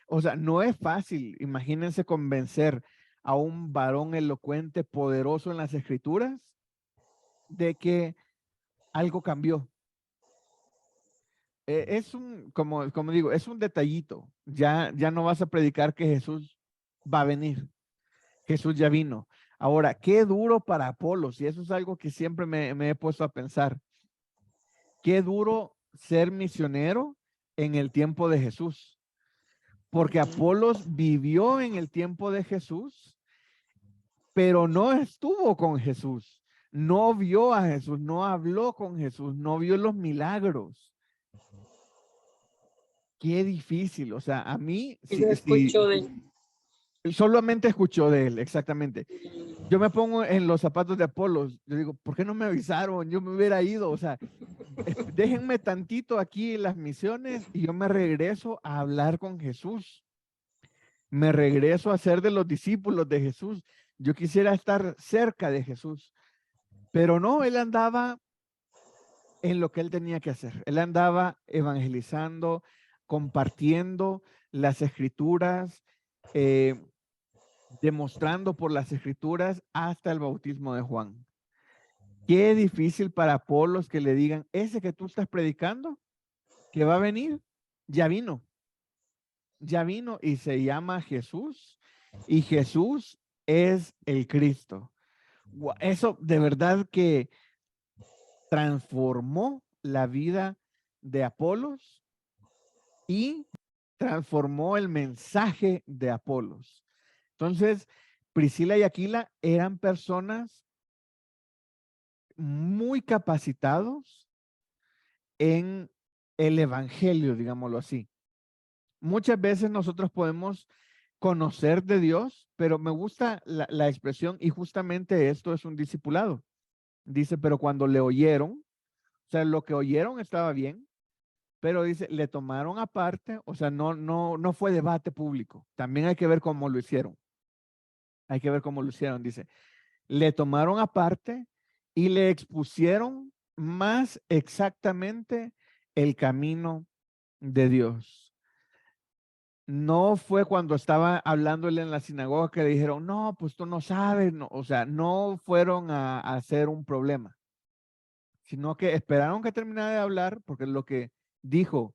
O sea, no es fácil, imagínense convencer a un varón elocuente, poderoso en las escrituras, de que algo cambió. Es como digo, es un detallito. Ya no vas a predicar que Jesús va a venir. Jesús ya vino. Ahora, qué duro para Apolos, y eso es algo que siempre me he puesto a pensar. Qué duro ser misionero en el tiempo de Jesús. porque Apolos vivió en el tiempo de Jesús, pero no estuvo con Jesús, no vio a Jesús, no habló con Jesús, no vio los milagros. Qué difícil, o sea, a mí, Y lo escucho de solamente escuchó de él, exactamente. Yo me pongo en los zapatos de Apolos, yo digo, ¿por qué no me avisaron? Yo me hubiera ido, o sea, déjenme tantito aquí en las misiones y yo me regreso a hablar con Jesús. Me regreso a ser de los discípulos de Jesús. Yo quisiera estar cerca de Jesús, pero no, él andaba en lo que él tenía que hacer. Él andaba evangelizando, compartiendo las escrituras, demostrando por las escrituras hasta el bautismo de Juan. Qué difícil para Apolos que le digan, ese que tú estás predicando, que va a venir, ya vino y se llama Jesús, y Jesús es el Cristo. Eso de verdad que transformó la vida de Apolos y transformó el mensaje de Apolos. Entonces, Priscila y Aquila eran personas muy capacitados en el evangelio, digámoslo así. Muchas veces nosotros podemos conocer de Dios, pero me gusta la expresión y justamente esto es un discipulado. Dice, pero cuando le oyeron, o sea, lo que oyeron estaba bien, pero dice, le tomaron aparte, o sea, no fue debate público. También hay que ver cómo lo hicieron. Hay que ver cómo lo hicieron, dice. Le tomaron aparte y le expusieron más exactamente el camino de Dios. No fue cuando estaba hablándole en la sinagoga que le dijeron, no, pues tú no sabes, no, o sea, no fueron a hacer un problema, sino que esperaron que terminara de hablar porque lo que dijo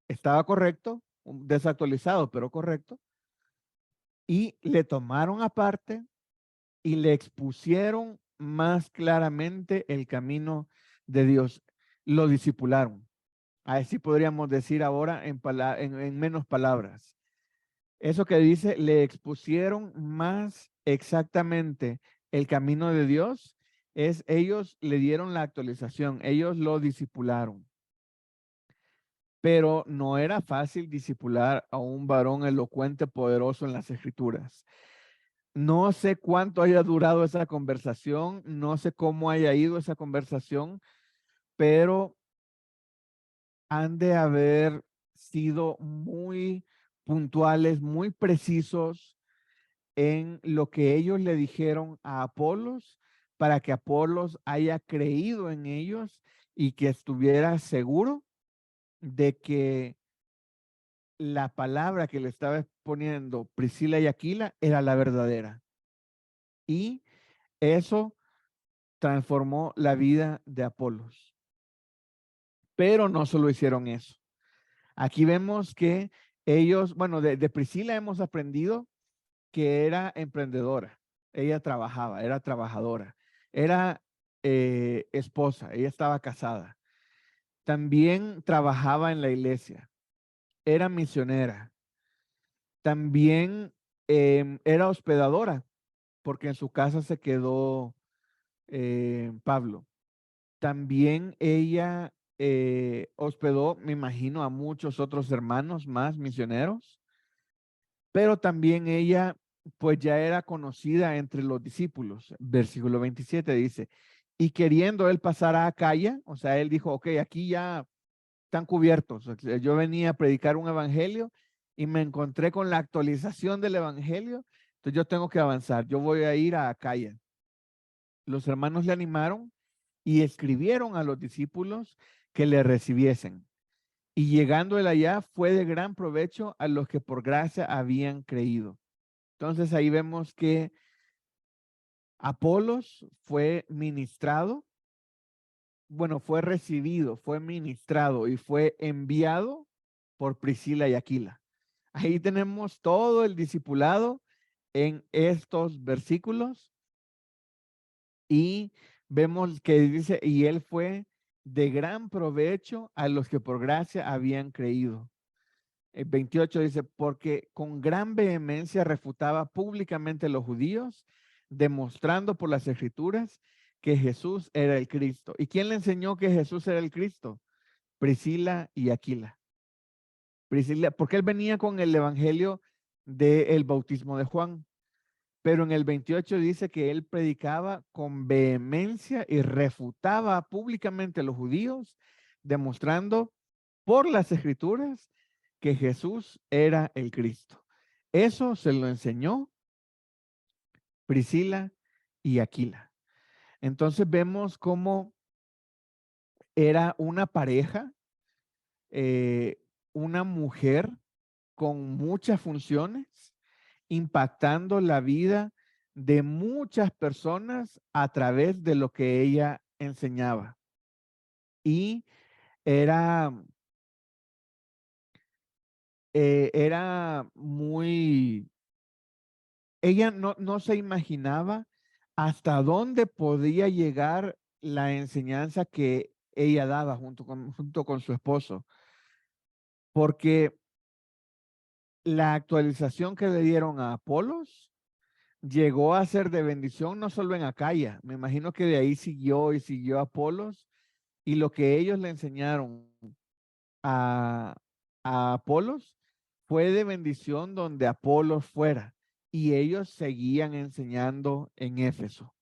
estaba correcto, desactualizado, pero correcto, y le tomaron aparte y le expusieron más claramente el camino de Dios. Lo discipularon. Así podríamos decir ahora en menos palabras. Eso que dice, le expusieron más exactamente el camino de Dios, es ellos le dieron la actualización, ellos lo discipularon. Pero no era fácil discipular a un varón elocuente, poderoso en las escrituras. No sé cuánto haya durado esa conversación, no sé cómo haya ido esa conversación, pero han de haber sido muy puntuales, muy precisos en lo que ellos le dijeron a Apolos para que Apolos haya creído en ellos y que estuviera seguro de que la palabra que le estaba exponiendo Priscila y Aquila era la verdadera. Y eso transformó la vida de Apolos. Pero no solo hicieron eso. Aquí vemos que ellos, bueno, de Priscila hemos aprendido que era emprendedora. Ella trabajaba, era trabajadora. Era esposa, ella estaba casada. También trabajaba en la iglesia. Era misionera. También era hospedadora, porque en su casa se quedó Pablo. También ella hospedó, me imagino, a muchos otros hermanos más misioneros, pero también ella pues ya era conocida entre los discípulos. Versículo 27 dice, y queriendo él pasar a Acaya, o sea, él dijo, ok, aquí ya están cubiertos. O sea, yo venía a predicar un evangelio y me encontré con la actualización del evangelio, entonces yo tengo que avanzar, yo voy a ir a Acaya. Los hermanos le animaron y escribieron a los discípulos que le recibiesen. Y llegando él allá, fue de gran provecho a los que por gracia habían creído. Entonces ahí vemos que Apolos fue ministrado, bueno, fue recibido, fue ministrado y fue enviado por Priscila y Aquila. Ahí tenemos todo el discipulado en estos versículos y vemos que dice, y él fue de gran provecho a los que por gracia habían creído. 28 dice, porque con gran vehemencia refutaba públicamente a los judíos, demostrando por las escrituras que Jesús era el Cristo. ¿Y quién le enseñó que Jesús era el Cristo? Priscila y Aquila. Priscila, porque él venía con el evangelio del bautismo de Juan. Pero en el 28 dice que él predicaba con vehemencia y refutaba públicamente a los judíos, demostrando por las escrituras que Jesús era el Cristo. Eso se lo enseñó Priscila y Aquila. Entonces vemos cómo era una pareja, una mujer con muchas funciones, impactando la vida de muchas personas a través de lo que ella enseñaba. Y era muy, ella no se imaginaba hasta dónde podía llegar la enseñanza que ella daba junto con su esposo. Porque la actualización que le dieron a Apolos llegó a ser de bendición no solo en Acaya. Me imagino que de ahí siguió y siguió Apolos. Y lo que ellos le enseñaron a Apolos fue de bendición donde Apolos fuera. Y ellos seguían enseñando en Éfeso.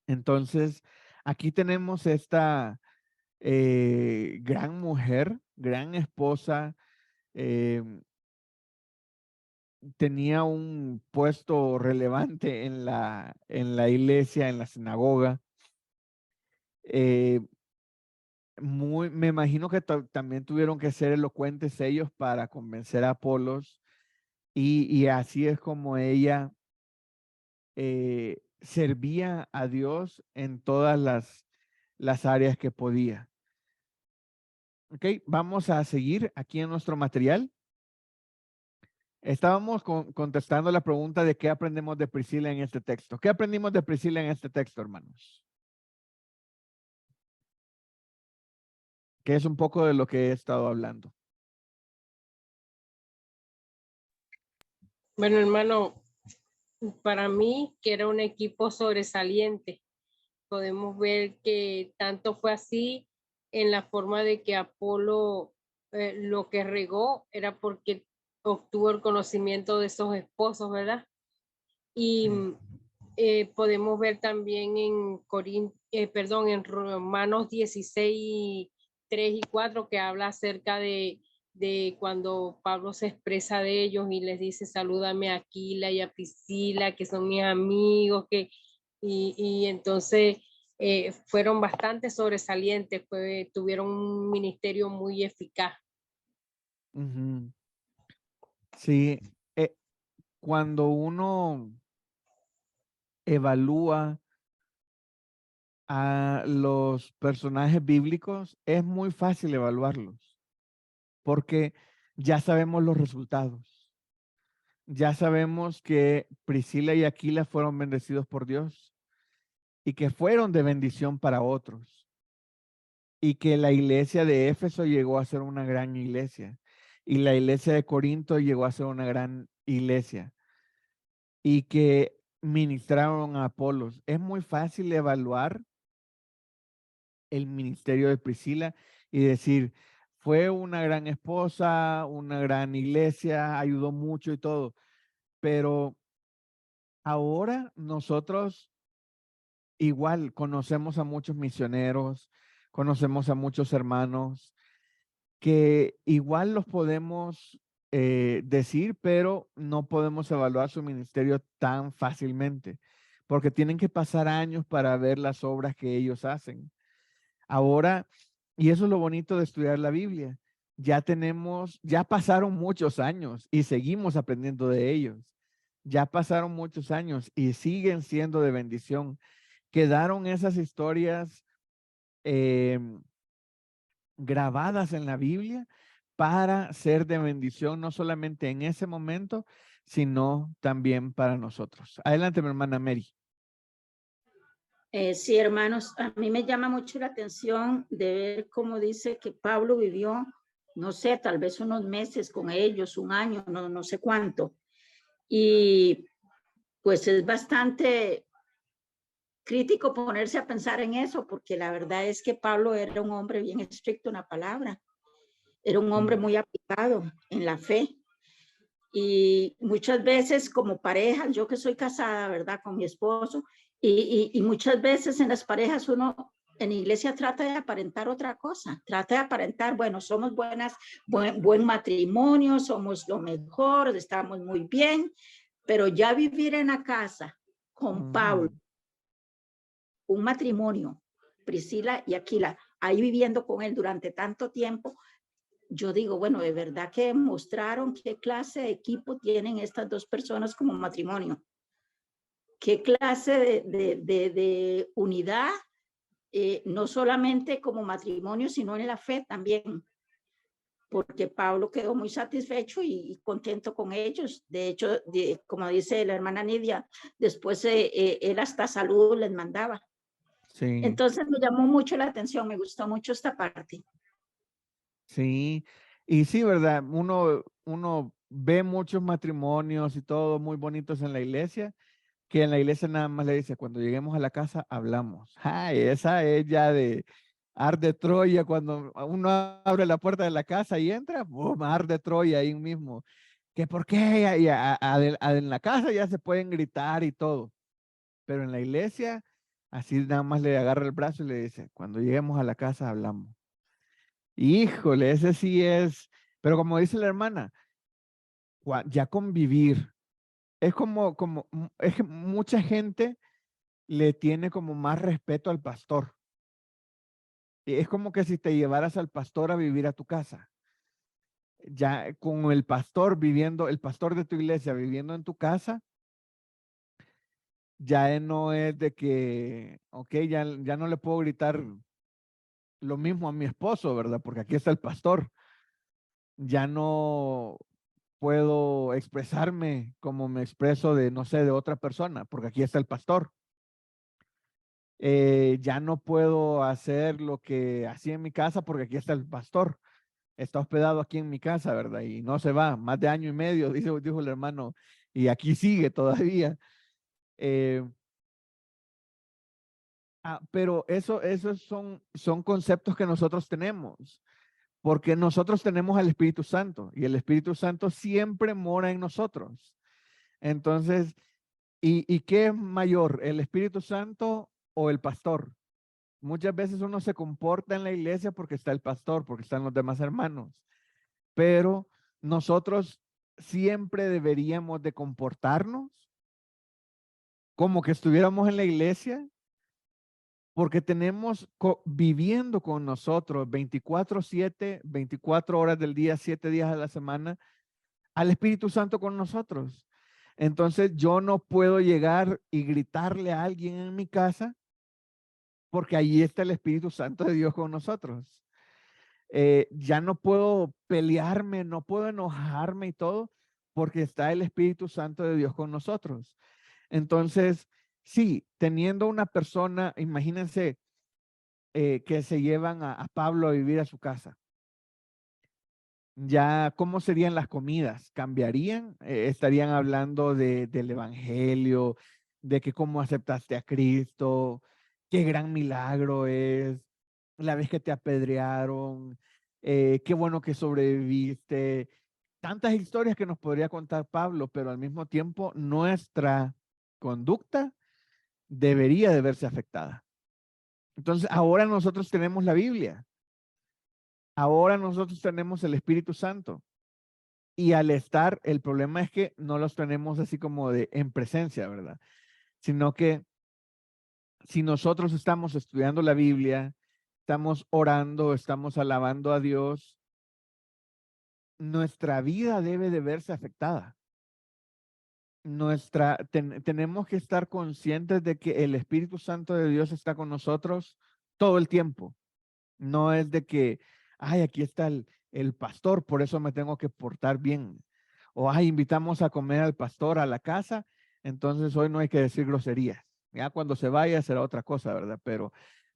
Entonces, aquí tenemos esta gran mujer, gran esposa, tenía un puesto relevante en la iglesia, en la sinagoga. Me imagino que también tuvieron que ser elocuentes ellos para convencer a Apolos, y así es como ella servía a Dios en todas las áreas que podía. Ok, vamos a seguir aquí en nuestro material. Estábamos contestando la pregunta de qué aprendemos de Priscila en este texto. ¿Qué aprendimos de Priscila en este texto, hermanos? Que es un poco de lo que he estado hablando. Bueno, hermano, para mí que era un equipo sobresaliente. Podemos ver que tanto fue así en la forma de que Apolo lo que regó era porque obtuvo el conocimiento de esos esposos, ¿verdad? Y podemos ver también en en Romanos 16, 3 y 4, que habla acerca de cuando Pablo se expresa de ellos y les dice, salúdame a Aquila y a Priscila, que son mis amigos, y entonces fueron bastante sobresalientes, tuvieron un ministerio muy eficaz. Sí, cuando uno evalúa a los personajes bíblicos, es muy fácil evaluarlos, porque ya sabemos los resultados. Ya sabemos que Priscila y Aquila fueron bendecidos por Dios y que fueron de bendición para otros, y que la iglesia de Éfeso llegó a ser una gran iglesia, y la iglesia de Corinto llegó a ser una gran iglesia, y que ministraron a Apolos. Es muy fácil evaluar el ministerio de Priscila y decir, fue una gran esposa, una gran iglesia, ayudó mucho y todo. Pero ahora nosotros igual conocemos a muchos misioneros, conocemos a muchos hermanos que igual los podemos decir, pero no podemos evaluar su ministerio tan fácilmente, porque tienen que pasar años para ver las obras que ellos hacen. Ahora, y eso es lo bonito de estudiar la Biblia, ya pasaron muchos años y seguimos aprendiendo de ellos. Ya pasaron muchos años y siguen siendo de bendición. Quedaron esas historias grabadas en la Biblia para ser de bendición, no solamente en ese momento, sino también para nosotros. Adelante, mi hermana Mary. Sí, hermanos, a mí me llama mucho la atención de ver cómo dice que Pablo vivió no sé, tal vez unos meses con ellos, un año, no sé cuánto. Y pues es bastante crítico ponerse a pensar en eso, porque la verdad es que Pablo era un hombre bien estricto en la palabra, era un hombre muy aplicado en la fe. Y muchas veces como pareja, yo que soy casada, ¿verdad? Con mi esposo, y muchas veces en las parejas uno en iglesia trata de aparentar otra cosa, trata de aparentar, bueno, somos buen matrimonio, somos lo mejor, estamos muy bien, pero ya vivir en la casa con Pablo, un matrimonio, Priscila y Aquila, ahí viviendo con él durante tanto tiempo, yo digo, bueno, de verdad que mostraron qué clase de equipo tienen estas dos personas como matrimonio, qué clase de unidad, no solamente como matrimonio, sino en la fe también, porque Pablo quedó muy satisfecho y contento con ellos. De hecho, como dice la hermana Nidia, después él hasta saludos les mandaba. Sí. Entonces me llamó mucho la atención, me gustó mucho esta parte. Sí, y sí, ¿verdad? Uno ve muchos matrimonios y todo muy bonitos en la iglesia, que en la iglesia nada más le dice, cuando lleguemos a la casa hablamos. Ay, esa es ya de arde Troya, cuando uno abre la puerta de la casa y entra, ¡bum! Arde Troya ahí mismo. ¿Que por qué? Y en la casa ya se pueden gritar y todo, pero en la iglesia así nada más le agarra el brazo y le dice, cuando lleguemos a la casa hablamos. Híjole, ese sí es, pero como dice la hermana, ya convivir, es es que mucha gente le tiene como más respeto al pastor. Y es como que si te llevaras al pastor a vivir a tu casa. Ya con el pastor viviendo, el pastor de tu iglesia viviendo en tu casa, ya no es de que, ok, ya no le puedo gritar lo mismo a mi esposo, ¿verdad? Porque aquí está el pastor. Ya no puedo expresarme como me expreso de, no sé, de otra persona, porque aquí está el pastor. Ya no puedo hacer lo que hacía en mi casa porque aquí está el pastor. Está hospedado aquí en mi casa, ¿verdad? Y no se va, más de año y medio, dijo el hermano, y aquí sigue todavía. Pero esos son conceptos que nosotros tenemos, porque nosotros tenemos al Espíritu Santo y el Espíritu Santo siempre mora en nosotros. Entonces, ¿y qué es mayor, el Espíritu Santo o el pastor? Muchas veces uno se comporta en la iglesia porque está el pastor, porque están los demás hermanos, pero nosotros siempre deberíamos de comportarnos como que estuviéramos en la iglesia, porque tenemos viviendo con nosotros 24/7, 24 horas del día, 7 días a la semana, al Espíritu Santo con nosotros. Entonces yo no puedo llegar y gritarle a alguien en mi casa porque allí está el Espíritu Santo de Dios con nosotros. Ya no puedo pelearme, no puedo enojarme y todo porque está el Espíritu Santo de Dios con nosotros. Entonces, sí, teniendo una persona, imagínense que se llevan a Pablo a vivir a su casa. Ya, ¿cómo serían las comidas? ¿Cambiarían? ¿Estarían hablando del evangelio, de que cómo aceptaste a Cristo, qué gran milagro es, la vez que te apedrearon, qué bueno que sobreviviste? Tantas historias que nos podría contar Pablo, pero al mismo tiempo nuestra conducta debería de verse afectada. Entonces, ahora nosotros tenemos la Biblia. Ahora nosotros tenemos el Espíritu Santo. Y al estar, el problema es que no los tenemos así como en presencia, ¿verdad? Sino que si nosotros estamos estudiando la Biblia, estamos orando, estamos alabando a Dios, nuestra vida debe de verse afectada. Tenemos que estar conscientes de que el Espíritu Santo de Dios está con nosotros todo el tiempo. No es de que, ay, aquí está el pastor, por eso me tengo que portar bien. O, ay, invitamos a comer al pastor a la casa, entonces hoy no hay que decir groserías. Ya cuando se vaya será otra cosa, ¿verdad? Pero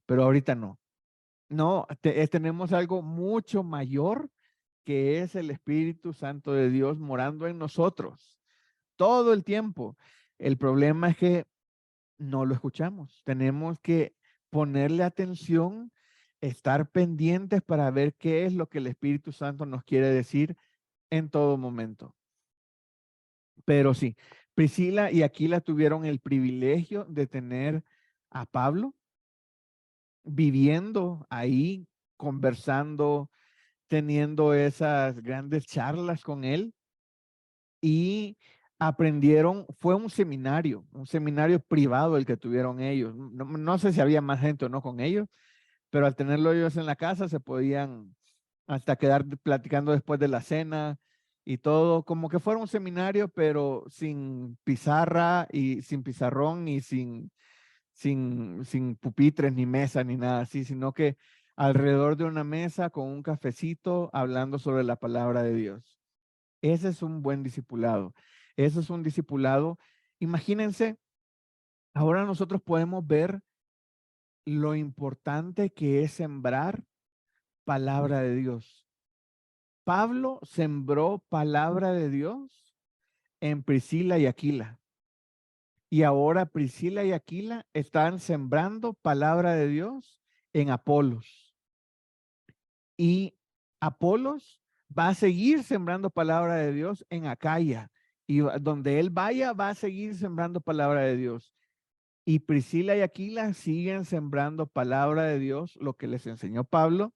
ahorita no. No, tenemos algo mucho mayor que es el Espíritu Santo de Dios morando en nosotros todo el tiempo. El problema es que no lo escuchamos. Tenemos que ponerle atención, estar pendientes para ver qué es lo que el Espíritu Santo nos quiere decir en todo momento. Pero sí, Priscila y Aquila tuvieron el privilegio de tener a Pablo viviendo ahí, conversando, teniendo esas grandes charlas con él y aprendieron, fue un seminario privado el que tuvieron ellos. No sé si había más gente o no con ellos, pero al tenerlo ellos en la casa se podían hasta quedar platicando después de la cena y todo, como que fuera un seminario, pero sin pizarra y sin pizarrón y sin pupitres ni mesa ni nada así, sino que alrededor de una mesa con un cafecito hablando sobre la palabra de Dios. Ese es un buen discipulado. Ese es un discipulado. Imagínense, ahora nosotros podemos ver lo importante que es sembrar palabra de Dios. Pablo sembró palabra de Dios en Priscila y Aquila. Y ahora Priscila y Aquila están sembrando palabra de Dios en Apolos. Y Apolos va a seguir sembrando palabra de Dios en Acaya. Y donde él vaya, va a seguir sembrando palabra de Dios. Y Priscila y Aquila siguen sembrando palabra de Dios, lo que les enseñó Pablo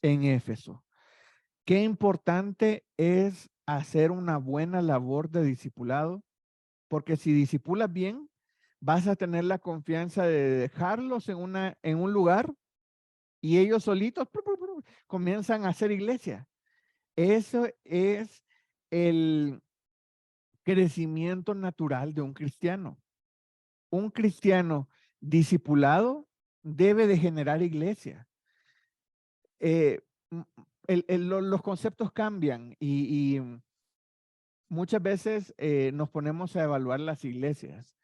en Éfeso. Qué importante es hacer una buena labor de discipulado, porque si discipulas bien, vas a tener la confianza de dejarlos en un lugar y ellos solitos comienzan a hacer iglesia. Eso es el crecimiento natural de un cristiano. Un cristiano discipulado debe de generar iglesia. Los conceptos cambian y muchas veces nos ponemos a evaluar las iglesias.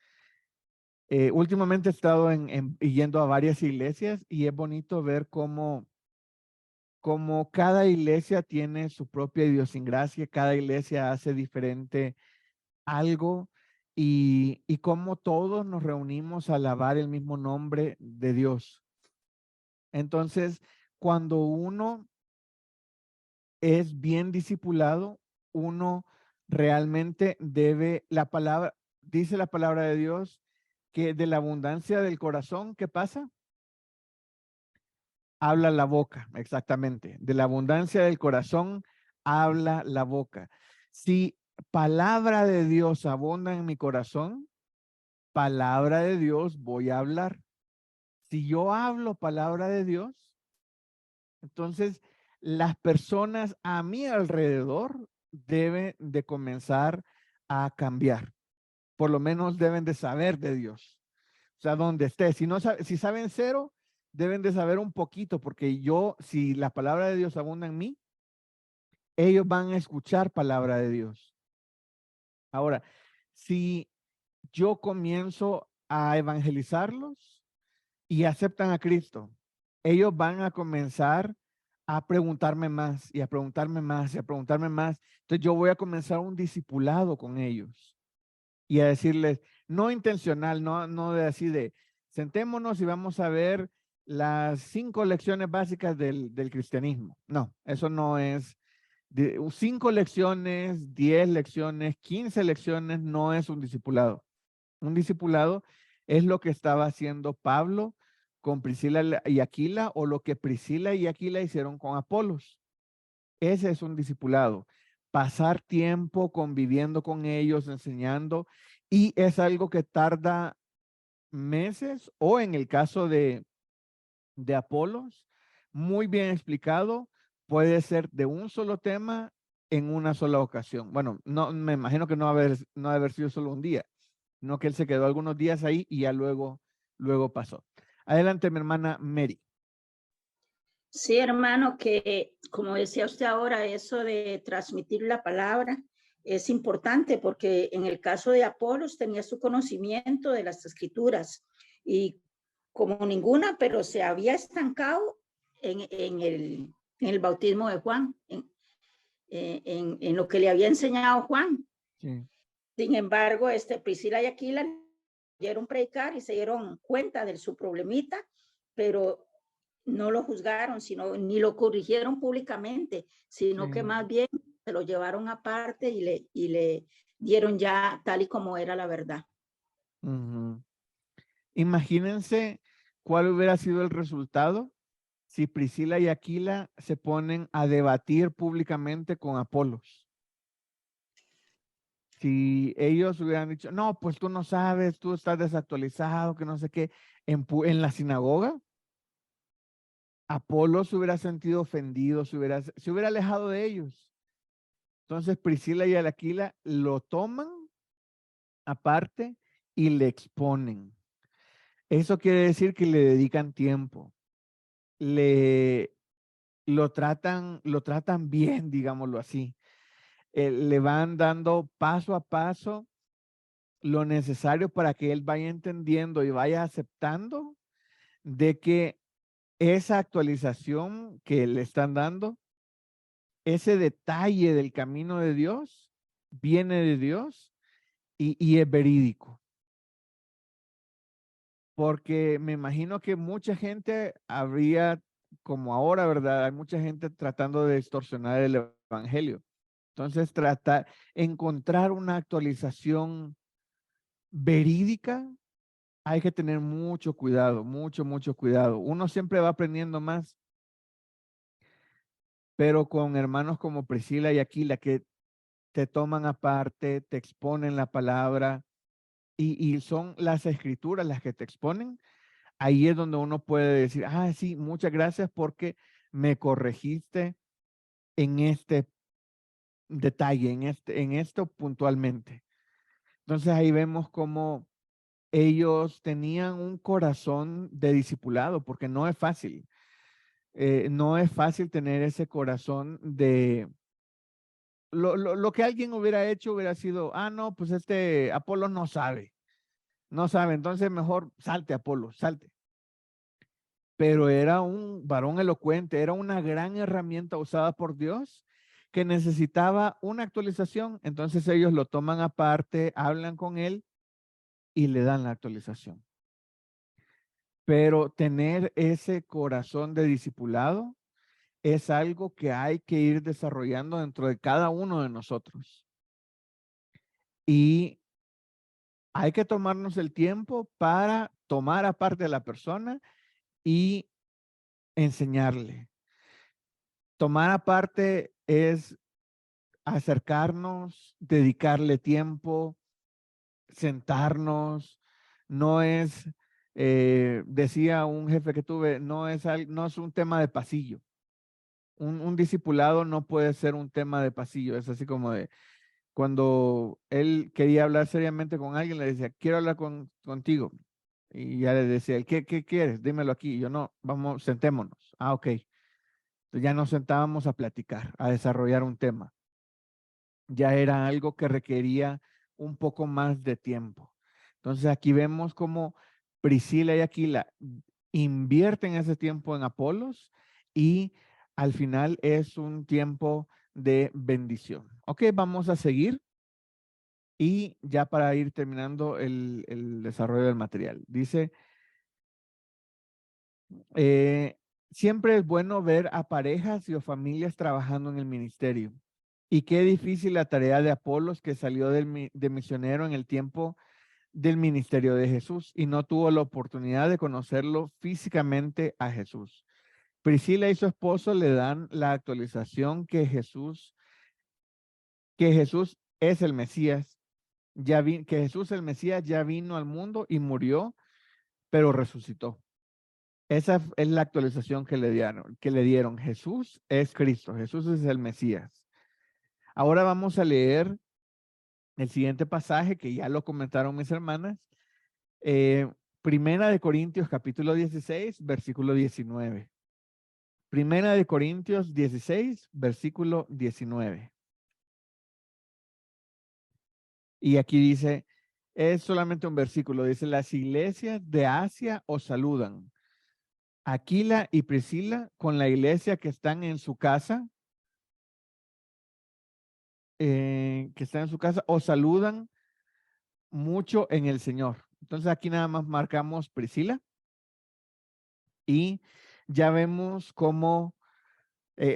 Últimamente he estado yendo a varias iglesias y es bonito ver cómo cada iglesia tiene su propia idiosincrasia, cada iglesia hace diferente algo y cómo todos nos reunimos a alabar el mismo nombre de Dios. Entonces, cuando uno es bien discipulado, uno realmente debe, dice la palabra de Dios, que de la abundancia del corazón, ¿qué pasa? Habla la boca, exactamente. De la abundancia del corazón, habla la boca. Si palabra de Dios abunda en mi corazón, palabra de Dios voy a hablar. Si yo hablo palabra de Dios, entonces las personas a mi alrededor deben de comenzar a cambiar. Por lo menos deben de saber de Dios. O sea, donde esté. Si saben cero, deben de saber un poquito, porque si la palabra de Dios abunda en mí, ellos van a escuchar palabra de Dios. Ahora, si yo comienzo a evangelizarlos y aceptan a Cristo, ellos van a comenzar a preguntarme más y a preguntarme más y a preguntarme más. Entonces yo voy a comenzar un discipulado con ellos y a decirles, no intencional, no de así de, sentémonos y vamos a ver las 5 lecciones básicas del cristianismo. No, eso no es, 5 lecciones, 10 lecciones, 15 lecciones no es un discipulado. Un discipulado es lo que estaba haciendo Pablo con Priscila y Aquila o lo que Priscila y Aquila hicieron con Apolos. Ese es un discipulado. Pasar tiempo conviviendo con ellos, enseñando, y es algo que tarda meses o en el caso de Apolos, muy bien explicado, puede ser de un solo tema en una sola ocasión. Bueno, no me imagino que no haber sido solo un día, no que él se quedó algunos días ahí y ya luego pasó. Adelante, mi hermana Mary. Sí, hermano, que como decía usted ahora, eso de transmitir la palabra es importante porque en el caso de Apolos tenía su conocimiento de las escrituras y como ninguna, pero se había estancado en el bautismo de Juan. en lo que le había enseñado Juan. Sí. Sin embargo, Priscila y Aquila oyeron predicar y se dieron cuenta de su problemita, pero no lo juzgaron, ni lo corrigieron públicamente, sino que más bien se lo llevaron aparte y le dieron ya tal y como era la verdad. Imagínense cuál hubiera sido el resultado si Priscila y Aquila se ponen a debatir públicamente con Apolos. Si ellos hubieran dicho, no, pues tú no sabes, tú estás desactualizado, que no sé qué, en la sinagoga, Apolos se hubiera sentido ofendido, se hubiera alejado de ellos. Entonces Priscila y Aquila lo toman aparte y le exponen. Eso quiere decir que le dedican tiempo, lo tratan bien, digámoslo así. Le van dando paso a paso lo necesario para que él vaya entendiendo y vaya aceptando de que esa actualización que le están dando, ese detalle del camino de Dios, viene de Dios y es verídico. Porque me imagino que mucha gente habría, como ahora, ¿verdad? Hay mucha gente tratando de distorsionar el evangelio. Entonces, encontrar una actualización verídica, hay que tener mucho cuidado, mucho cuidado. Uno siempre va aprendiendo más, pero con hermanos como Priscila y Aquila que te toman aparte, te exponen la palabra y son las escrituras las que te exponen. Ahí es donde uno puede decir, sí, muchas gracias porque me corregiste en este detalle, en esto puntualmente. Entonces ahí vemos cómo ellos tenían un corazón de discipulado, porque no es fácil. No es fácil tener ese corazón de... Lo que alguien hubiera hecho hubiera sido, no, pues Apolo no sabe, entonces mejor salte Apolo, salte. Pero era un varón elocuente, era una gran herramienta usada por Dios que necesitaba una actualización. Entonces ellos lo toman aparte, hablan con él y le dan la actualización. Pero tener ese corazón de discipulado es algo que hay que ir desarrollando dentro de cada uno de nosotros. Y hay que tomarnos el tiempo para tomar aparte a la persona y enseñarle. Tomar aparte es acercarnos, dedicarle tiempo, sentarnos. No es, decía un jefe que tuve, no es un tema de pasillo. Un discipulado no puede ser un tema de pasillo. Es así como de cuando él quería hablar seriamente con alguien, le decía, quiero hablar contigo. Y ya le decía, ¿qué quieres? Dímelo aquí. Y yo, no, vamos, sentémonos. Ok. Entonces ya nos sentábamos a platicar, a desarrollar un tema. Ya era algo que requería un poco más de tiempo. Entonces aquí vemos cómo Priscila y Aquila invierten ese tiempo en Apolos y al final es un tiempo de bendición. Ok, vamos a seguir y ya para ir terminando el desarrollo del material. Dice, siempre es bueno ver a parejas y o familias trabajando en el ministerio. Y qué difícil la tarea de Apolos, que salió de misionero en el tiempo del ministerio de Jesús y no tuvo la oportunidad de conocerlo físicamente a Jesús. Priscila y su esposo le dan la actualización que Jesús es el Mesías, que Jesús el Mesías ya vino al mundo y murió, pero resucitó. Esa es la actualización que le dieron. Jesús es Cristo, Jesús es el Mesías. Ahora vamos a leer el siguiente pasaje que ya lo comentaron mis hermanas. Primera de Corintios capítulo 16, versículo 19. Primera de Corintios 16, versículo 19. Y aquí dice, es solamente un versículo, dice, las iglesias de Asia os saludan. Aquila y Priscila con la iglesia que están en su casa que están en su casa, os saludan mucho en el Señor. Entonces aquí nada más marcamos Priscila y ya vemos cómo,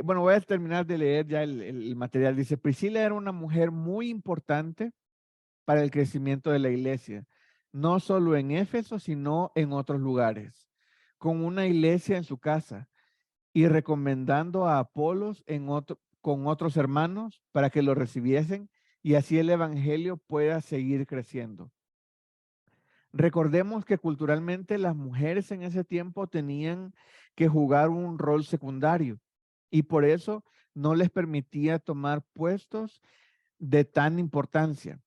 bueno, voy a terminar de leer ya el material. Dice, Priscila era una mujer muy importante para el crecimiento de la iglesia, no solo en Éfeso, sino en otros lugares, con una iglesia en su casa y recomendando a Apolos con otros hermanos para que lo recibiesen y así el evangelio pueda seguir creciendo. Recordemos que culturalmente las mujeres en ese tiempo tenían que jugar un rol secundario y por eso no les permitía tomar puestos de tan importancia.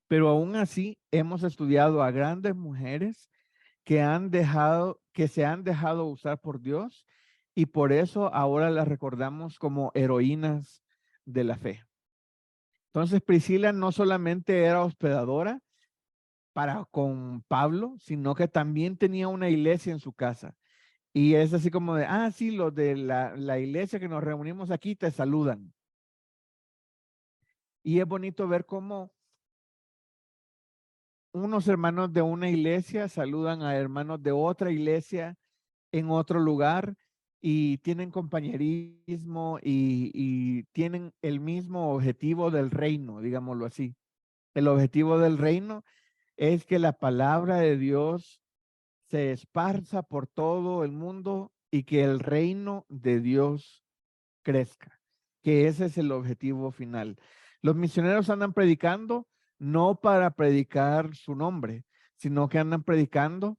Pero aún así hemos estudiado a grandes mujeres que se han dejado usar por Dios y por eso ahora las recordamos como heroínas de la fe. Entonces Priscila no solamente era hospedadora con Pablo, sino que también tenía una iglesia en su casa. Y es así como de, sí, los de la iglesia que nos reunimos aquí te saludan. Y es bonito ver cómo unos hermanos de una iglesia saludan a hermanos de otra iglesia en otro lugar y tienen compañerismo y tienen el mismo objetivo del reino, digámoslo así. El objetivo del reino es que la palabra de Dios se esparza por todo el mundo y que el reino de Dios crezca, que ese es el objetivo final. Los misioneros andan predicando no para predicar su nombre, sino que andan predicando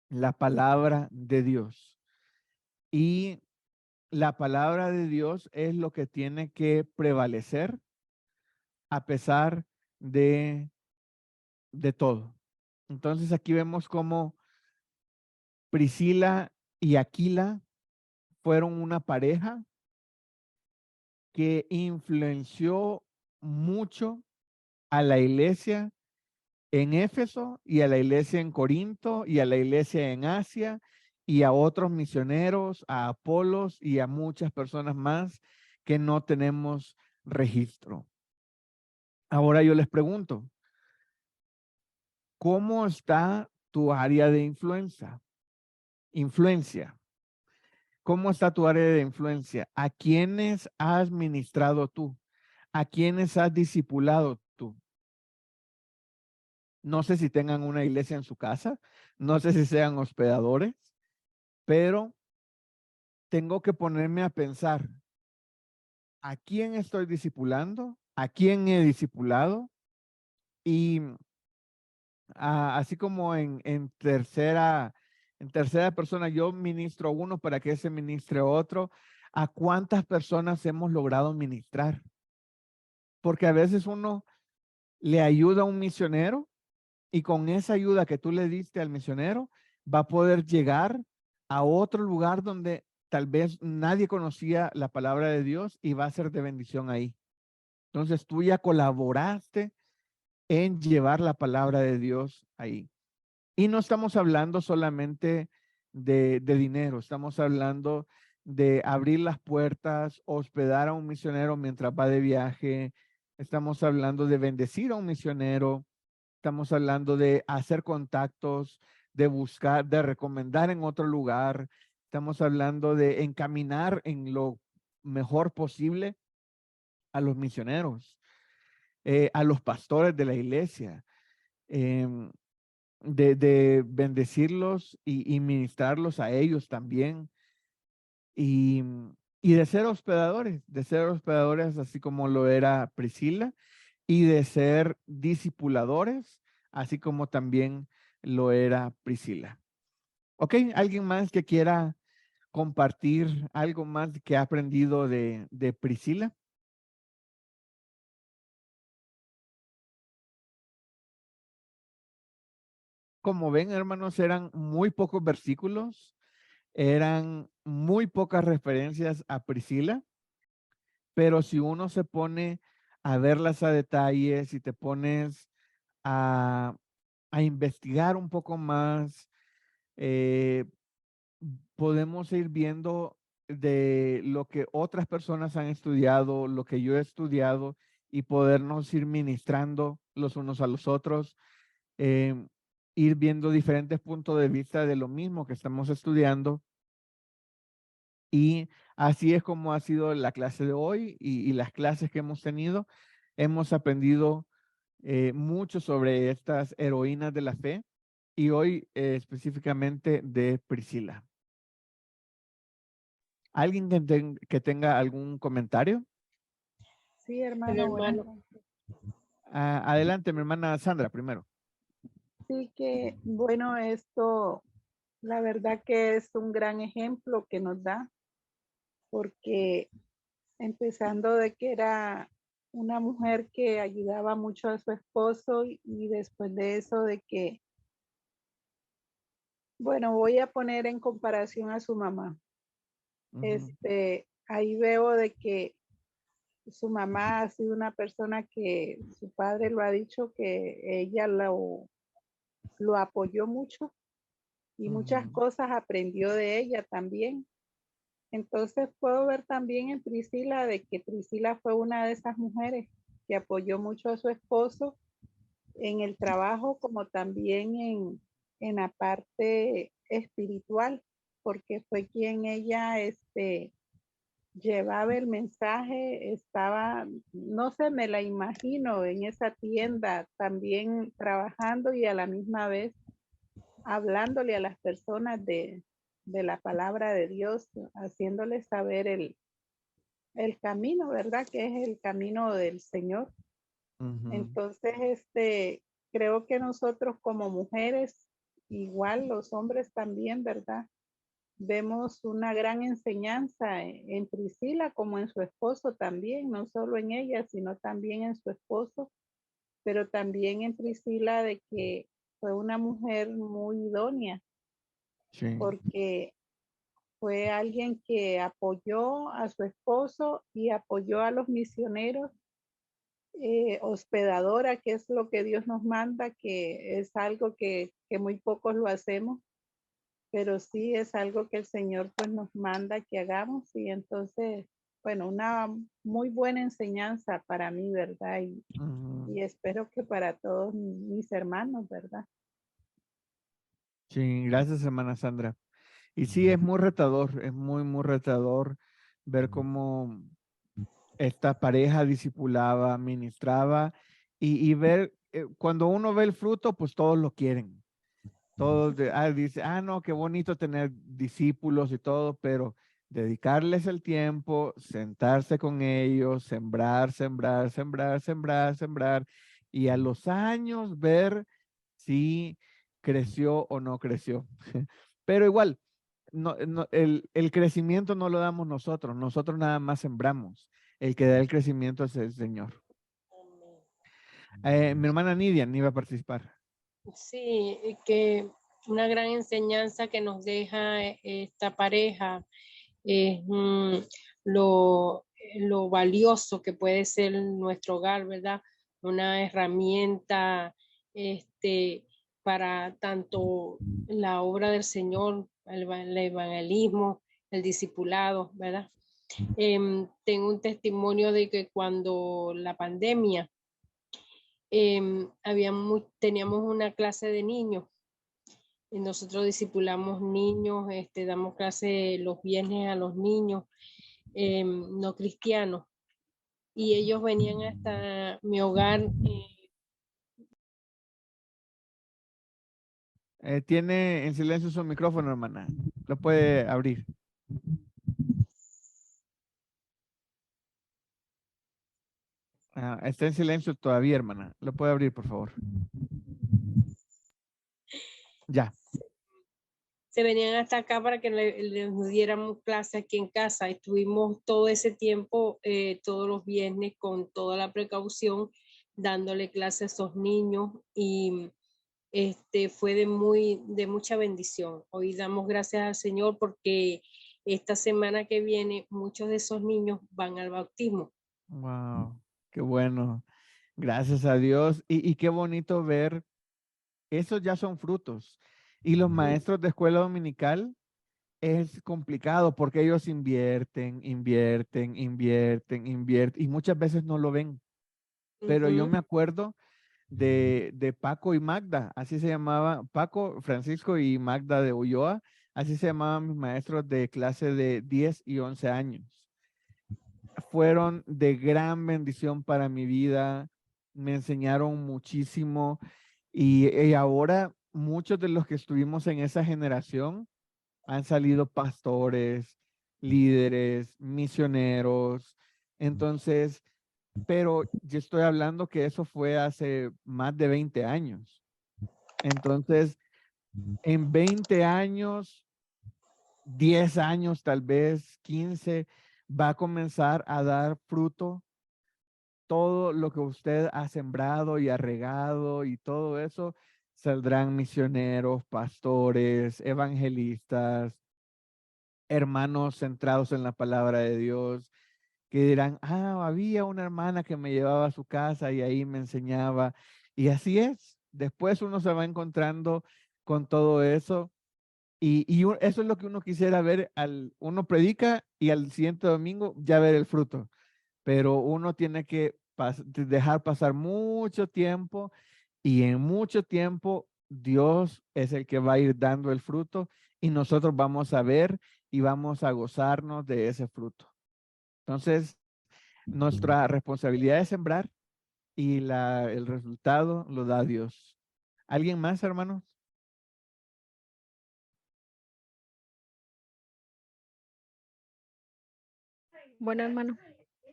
la palabra de Dios. Y la palabra de Dios es lo que tiene que prevalecer a pesar de todo. Entonces aquí vemos cómo Priscila y Aquila fueron una pareja que influenció mucho a la iglesia en Éfeso y a la iglesia en Corinto y a la iglesia en Asia y a otros misioneros, a Apolos y a muchas personas más que no tenemos registro. Ahora yo les pregunto, ¿cómo está tu área de influencia? ¿Cómo está tu área de influencia? ¿A quiénes has ministrado tú? ¿A quiénes has discipulado tú? No sé si tengan una iglesia en su casa, no sé si sean hospedadores, pero tengo que ponerme a pensar, ¿a quién estoy discipulando? ¿A quién he discipulado? Y así como en tercera persona, yo ministro a uno para que ese ministre a otro. ¿A cuántas personas hemos logrado ministrar? Porque a veces uno le ayuda a un misionero y con esa ayuda que tú le diste al misionero, va a poder llegar a otro lugar donde tal vez nadie conocía la palabra de Dios y va a ser de bendición ahí. Entonces tú ya colaboraste en llevar la palabra de Dios ahí. Y no estamos hablando solamente de dinero, estamos hablando de abrir las puertas, hospedar a un misionero mientras va de viaje, estamos hablando de bendecir a un misionero, estamos hablando de hacer contactos, de buscar, de recomendar en otro lugar, estamos hablando de encaminar en lo mejor posible a los misioneros, a los pastores de la iglesia. De bendecirlos y ministrarlos a ellos también. Y de ser hospedadores así como lo era Priscila, y de ser discipuladores, así como también lo era Priscila. ¿Ok? ¿Alguien más que quiera compartir algo más que ha aprendido de Priscila? Como ven, hermanos, eran muy pocos versículos, eran muy pocas referencias a Priscila, pero si uno se pone a verlas a detalle, si te pones a investigar un poco más, podemos ir viendo de lo que otras personas han estudiado, lo que yo he estudiado y podernos ir ministrando los unos a los otros, ir viendo diferentes puntos de vista de lo mismo que estamos estudiando. Y así es como ha sido la clase de hoy y las clases que hemos tenido. Hemos aprendido mucho sobre estas heroínas de la fe y hoy específicamente de Priscila. ¿Alguien que tenga algún comentario? Sí, El hermano, buenas hermano, noches. Adelante, mi hermana Sandra, primero. Sí que, bueno, esto, la verdad que es un gran ejemplo que nos da, porque empezando de que era una mujer que ayudaba mucho a su esposo y después de eso de que, bueno, voy a poner en comparación a su mamá. Ujú, Ahí veo de que su mamá ha sido una persona que su padre lo ha dicho que ella lo apoyó mucho y muchas ujú, cosas aprendió de ella también. Entonces puedo ver también en Priscila de que Priscila fue una de esas mujeres que apoyó mucho a su esposo en el trabajo como también en la parte espiritual, porque fue quien ella llevaba el mensaje, estaba, no sé, me la imagino en esa tienda también trabajando y a la misma vez hablándole a las personas de la palabra de Dios, haciéndoles saber el camino, ¿verdad? Que es el camino del Señor. ujú. Entonces, creo que nosotros como mujeres, igual los hombres también, ¿verdad? Vemos una gran enseñanza en Priscila como en su esposo también, no solo en ella, sino también en su esposo, pero también en Priscila de que fue una mujer muy idónea, Sí. porque fue alguien que apoyó a su esposo y apoyó a los misioneros, hospedadora, que es lo que Dios nos manda, que es algo que muy pocos lo hacemos, pero sí es algo que el Señor pues nos manda que hagamos y entonces, bueno, una muy buena enseñanza para mí, ¿verdad? Ujú. Y espero que para todos mis hermanos, ¿verdad? Sí, gracias, hermana Sandra. Y sí, es muy retador, es muy, muy retador ver cómo esta pareja discipulaba, ministraba y ver, cuando uno ve el fruto, pues todos lo quieren. Todos dice, no, qué bonito tener discípulos y todo, pero dedicarles el tiempo, sentarse con ellos, sembrar, sembrar, sembrar, sembrar, sembrar, y a los años ver si creció o no creció. Pero igual, el crecimiento no lo damos nosotros nada más sembramos. El que da el crecimiento es el Señor. Mi hermana Nidia iba a participar. sí, que una gran enseñanza que nos deja esta pareja es lo valioso que puede ser nuestro hogar, ¿verdad? Una herramienta para tanto la obra del Señor, el evangelismo, el discipulado, ¿verdad? Tengo un testimonio de que cuando la pandemia, teníamos una clase de niños y nosotros discipulamos niños, damos clase los viernes a los niños no cristianos y ellos venían hasta mi hogar. Tiene en silencio su micrófono, hermana. Lo puede abrir. Está en silencio todavía, hermana. Lo puede abrir, por favor. Ya. Se venían hasta acá para que les diéramos clase aquí en casa. Estuvimos todo ese tiempo, todos los viernes, con toda la precaución, dándole clase a esos niños y fue de mucha bendición. Hoy damos gracias al Señor porque esta semana que viene muchos de esos niños van al bautismo. Wow. Qué bueno. Gracias a Dios. Y qué bonito ver. Esos ya son frutos. Y los maestros de escuela dominical es complicado porque ellos invierten y muchas veces no lo ven. Pero yo me acuerdo de Paco y Magda, así se llamaba, Paco, Francisco y Magda de Ulloa, así se llamaban mis maestros de clase de 10 y 11 años. Fueron de gran bendición para mi vida, me enseñaron muchísimo y ahora muchos de los que estuvimos en esa generación han salido pastores, líderes, misioneros. Entonces, pero yo estoy hablando que eso fue hace más de 20 años. Entonces, en 20 años, 10 años, tal vez 15, va a comenzar a dar fruto todo lo que usted ha sembrado y ha regado y todo eso. Saldrán misioneros, pastores, evangelistas, hermanos centrados en la palabra de Dios, que dirán, ah, había una hermana que me llevaba a su casa y ahí me enseñaba. Y así es. Después uno se va encontrando con todo eso. Eso es lo que uno quisiera ver. Uno predica y al siguiente domingo ya ver el fruto. Pero uno tiene que dejar pasar mucho tiempo y en mucho tiempo Dios es el que va a ir dando el fruto y nosotros vamos a ver y vamos a gozarnos de ese fruto. Entonces, nuestra responsabilidad es sembrar y el resultado lo da Dios. ¿Alguien más, hermanos? Bueno, hermano.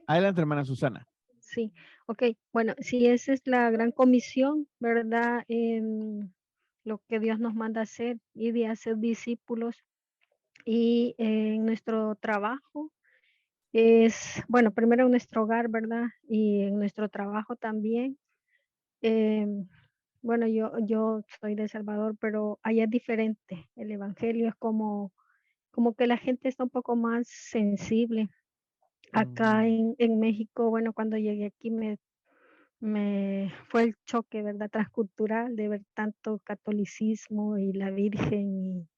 Adelante, hermana Susana. Sí, ok. Bueno, sí, esa es la gran comisión, ¿verdad? Lo que Dios nos manda a hacer y de hacer discípulos. Y en nuestro trabajo es, bueno, primero en nuestro hogar, ¿verdad? Y en nuestro trabajo también. Bueno, yo soy de El Salvador, pero allá es diferente. El evangelio es como que la gente está un poco más sensible. Acá en México, bueno, cuando llegué aquí me fue el choque, ¿verdad? Transcultural de ver tanto catolicismo y la Virgen y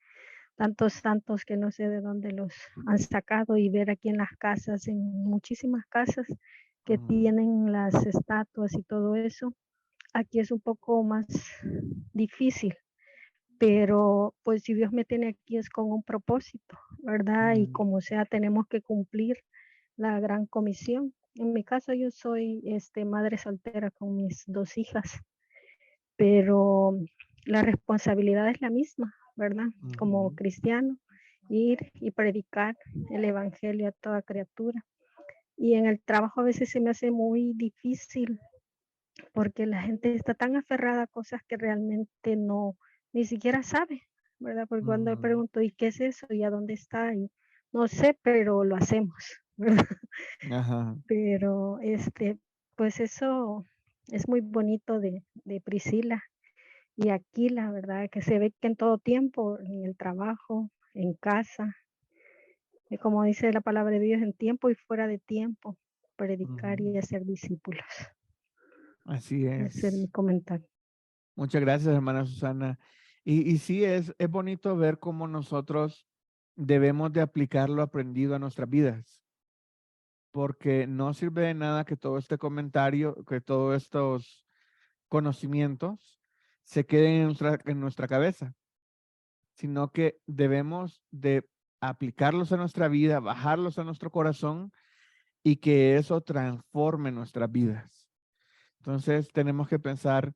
tantos santos que no sé de dónde los han sacado y ver aquí en las casas, en muchísimas casas que tienen las estatuas y todo eso. Aquí es un poco más difícil, pero pues si Dios me tiene aquí es con un propósito, ¿verdad? Y como sea, tenemos que cumplir la gran comisión. En mi caso, yo soy madre soltera con mis 2 hijas, pero la responsabilidad es la misma, ¿verdad? Como cristiano, ir y predicar el evangelio a toda criatura. Y en el trabajo a veces se me hace muy difícil porque la gente está tan aferrada a cosas que realmente no, ni siquiera sabe, ¿verdad? Porque cuando le pregunto, ¿y qué es eso? ¿Y a dónde está? Y no sé, pero lo hacemos, ¿verdad? Ajá. Pero pues eso es muy bonito de Priscila y Aquila, ¿verdad? Que se ve que en todo tiempo, en el trabajo, en casa, como dice la palabra de Dios, en tiempo y fuera de tiempo, predicar y hacer discípulos. Así Ese es mi es. comentario. Muchas gracias, hermana Susana. Y sí, es bonito ver cómo nosotros debemos de aplicar lo aprendido a nuestras vidas, porque no sirve de nada que todo este comentario, que todos estos conocimientos se queden en nuestra cabeza, sino que debemos de aplicarlos a nuestra vida, bajarlos a nuestro corazón y que eso transforme nuestras vidas. Entonces tenemos que pensar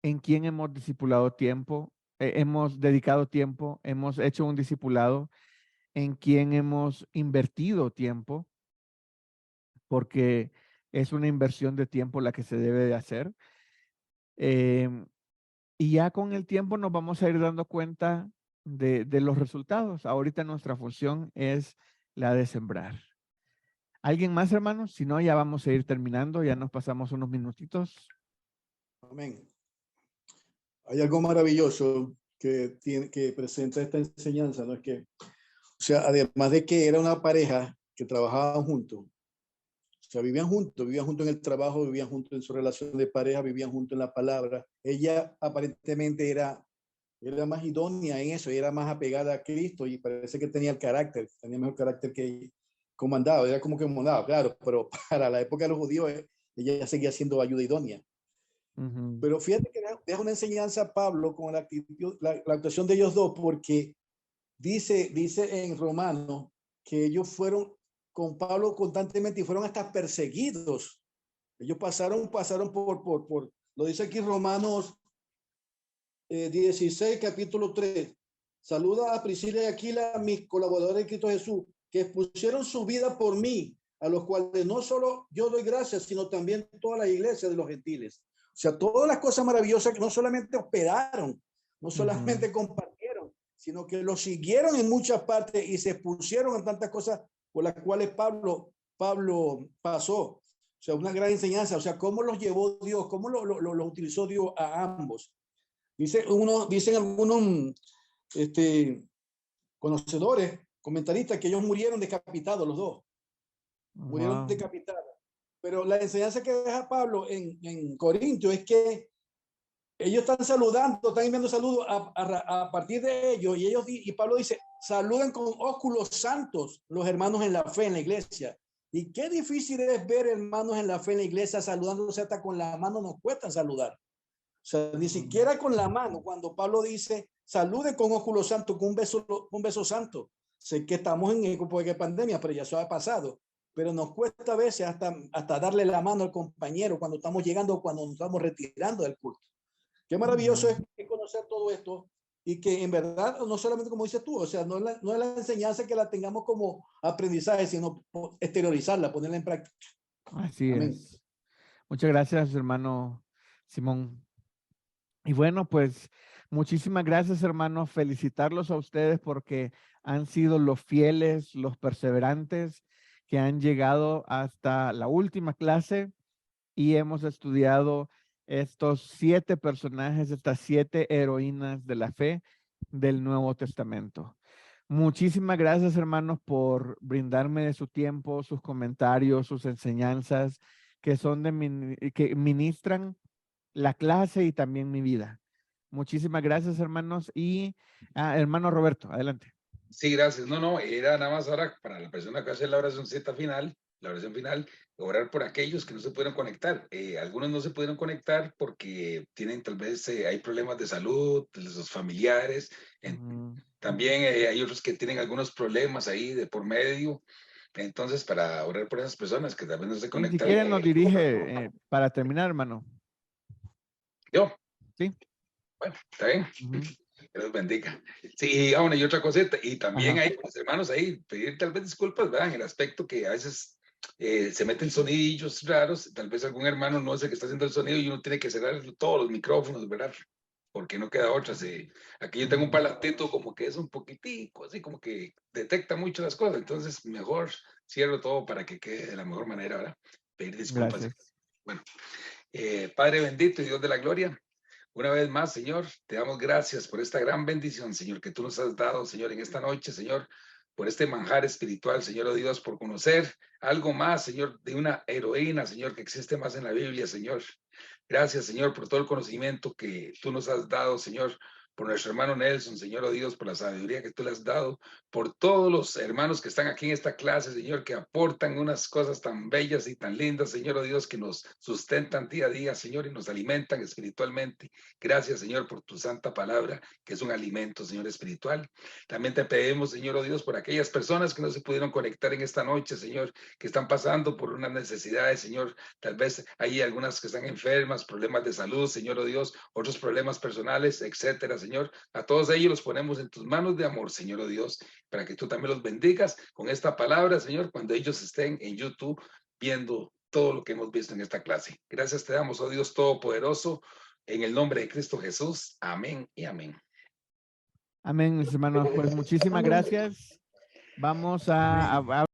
en quién hemos discipulado tiempo, hemos dedicado tiempo, hemos hecho un discipulado, en quién hemos invertido tiempo, porque es una inversión de tiempo la que se debe de hacer. Y ya con el tiempo nos vamos a ir dando cuenta de los resultados. Ahorita nuestra función es la de sembrar. ¿Alguien más, hermanos? Si no, ya vamos a ir terminando, ya nos pasamos unos minutitos. Amén. Hay algo maravilloso que presenta esta enseñanza, ¿no? Es que, o sea, además de que era una pareja que trabajaban juntos, o sea, vivían juntos en el trabajo, vivían juntos en su relación de pareja, vivían juntos en la palabra. Ella aparentemente era Era más idónea en eso, y era más apegada a Cristo y parece que tenía el carácter, tenía mejor carácter que comandaba, era como que comandaba, claro, pero para la época de los judíos ella seguía siendo ayuda idónea. Pero fíjate que deja una enseñanza a Pablo con la actitud, la actuación de ellos dos, porque dice en Romanos que ellos fueron con Pablo constantemente y fueron hasta perseguidos. Ellos pasaron por lo dice aquí Romanos 16, capítulo 3. Saluda a Priscila y Aquila, mis colaboradores de Cristo Jesús, que expusieron su vida por mí, a los cuales no solo yo doy gracias, sino también toda la iglesia de los gentiles. O sea, todas las cosas maravillosas que no solamente hospedaron, no solamente compartieron, sino que lo siguieron en muchas partes y se expusieron en tantas cosas por las cuales Pablo pasó. O sea, una gran enseñanza. O sea, cómo los llevó Dios, cómo los utilizó Dios a ambos. Dicen algunos conocedores, comentaristas, que ellos murieron decapitados los dos. Murieron decapitados. Pero la enseñanza que deja Pablo en Corintios es que ellos están saludando, están enviando saludos a partir de ellos, y Pablo dice, saluden con óculos santos los hermanos en la fe en la iglesia. Y qué difícil es ver hermanos en la fe en la iglesia saludándose, hasta con la mano nos cuesta saludar. O sea, ni siquiera con la mano, cuando Pablo dice, salude con óculos santos, con un beso santo. Sé que estamos en época de pandemia, pero ya eso ha pasado. Pero nos cuesta a veces hasta darle la mano al compañero cuando estamos llegando, cuando nos estamos retirando del culto. Qué maravilloso es conocer todo esto, y que en verdad, no solamente como dices tú, o sea, no es la enseñanza que la tengamos como aprendizaje, sino exteriorizarla, ponerla en práctica. Así Amén. es. Muchas gracias, hermano Simón. Y bueno, pues muchísimas gracias, hermanos. Felicitarlos a ustedes porque han sido los fieles, los perseverantes que han llegado hasta la última clase y hemos estudiado estos 7 personajes, estas 7 heroínas de la fe del Nuevo Testamento. Muchísimas gracias, hermanos, por brindarme de su tiempo, sus comentarios, sus enseñanzas que son que ministran la clase y también mi vida. Muchísimas gracias, hermanos. Y hermano Roberto, adelante. Sí, gracias. No, era nada más ahora para la persona que hace la oración final, orar por aquellos que no se pudieron conectar. Algunos no se pudieron conectar porque tienen tal vez, hay problemas de salud, de sus familiares. También hay otros que tienen algunos problemas ahí de por medio. Entonces, para orar por esas personas que tal vez no se conectan. Si quieren, nos dirige para terminar, hermano. ¿Yo? Sí. Bueno, está bien. Que Dios bendiga. Sí, bueno, y otra cosita, y también hay pues, hermanos ahí, pedir tal vez disculpas, ¿verdad? En el aspecto que a veces se meten sonidillos raros, tal vez algún hermano no es el que está haciendo el sonido y uno tiene que cerrar todos los micrófonos, ¿verdad? Porque no queda otra. Aquí yo tengo un parlantito como que es un poquitico, así como que detecta mucho las cosas, entonces mejor cierro todo para que quede de la mejor manera, ¿verdad? Pedir disculpas. Gracias. Bueno, Padre bendito y Dios de la gloria, una vez más, Señor, te damos gracias por esta gran bendición, Señor, que tú nos has dado, Señor, en esta noche, Señor, por este manjar espiritual, Señor, oh Dios, por conocer algo más, Señor, de una heroína, Señor, que existe más en la Biblia, Señor. Gracias, Señor, por todo el conocimiento que tú nos has dado, Señor, por nuestro hermano Nelson, Señor, oh Dios, por la sabiduría que tú le has dado, por todos los hermanos que están aquí en esta clase, Señor, que aportan unas cosas tan bellas y tan lindas, Señor, oh Dios, que nos sustentan día a día, Señor, y nos alimentan espiritualmente. Gracias, Señor, por tu santa palabra, que es un alimento, Señor, espiritual. También te pedimos, Señor, oh Dios, por aquellas personas que no se pudieron conectar en esta noche, Señor, que están pasando por unas necesidades, Señor, tal vez hay algunas que están enfermas, problemas de salud, Señor, oh Dios, otros problemas personales, etcétera, Señor. A todos ellos los ponemos en tus manos de amor, Señor, oh Dios, para que tú también los bendigas con esta palabra, Señor, cuando ellos estén en YouTube viendo todo lo que hemos visto en esta clase. Gracias te damos, oh Dios Todopoderoso, en el nombre de Cristo Jesús. Amén y amén. Amén, mis hermanos. Pues muchísimas gracias. Vamos a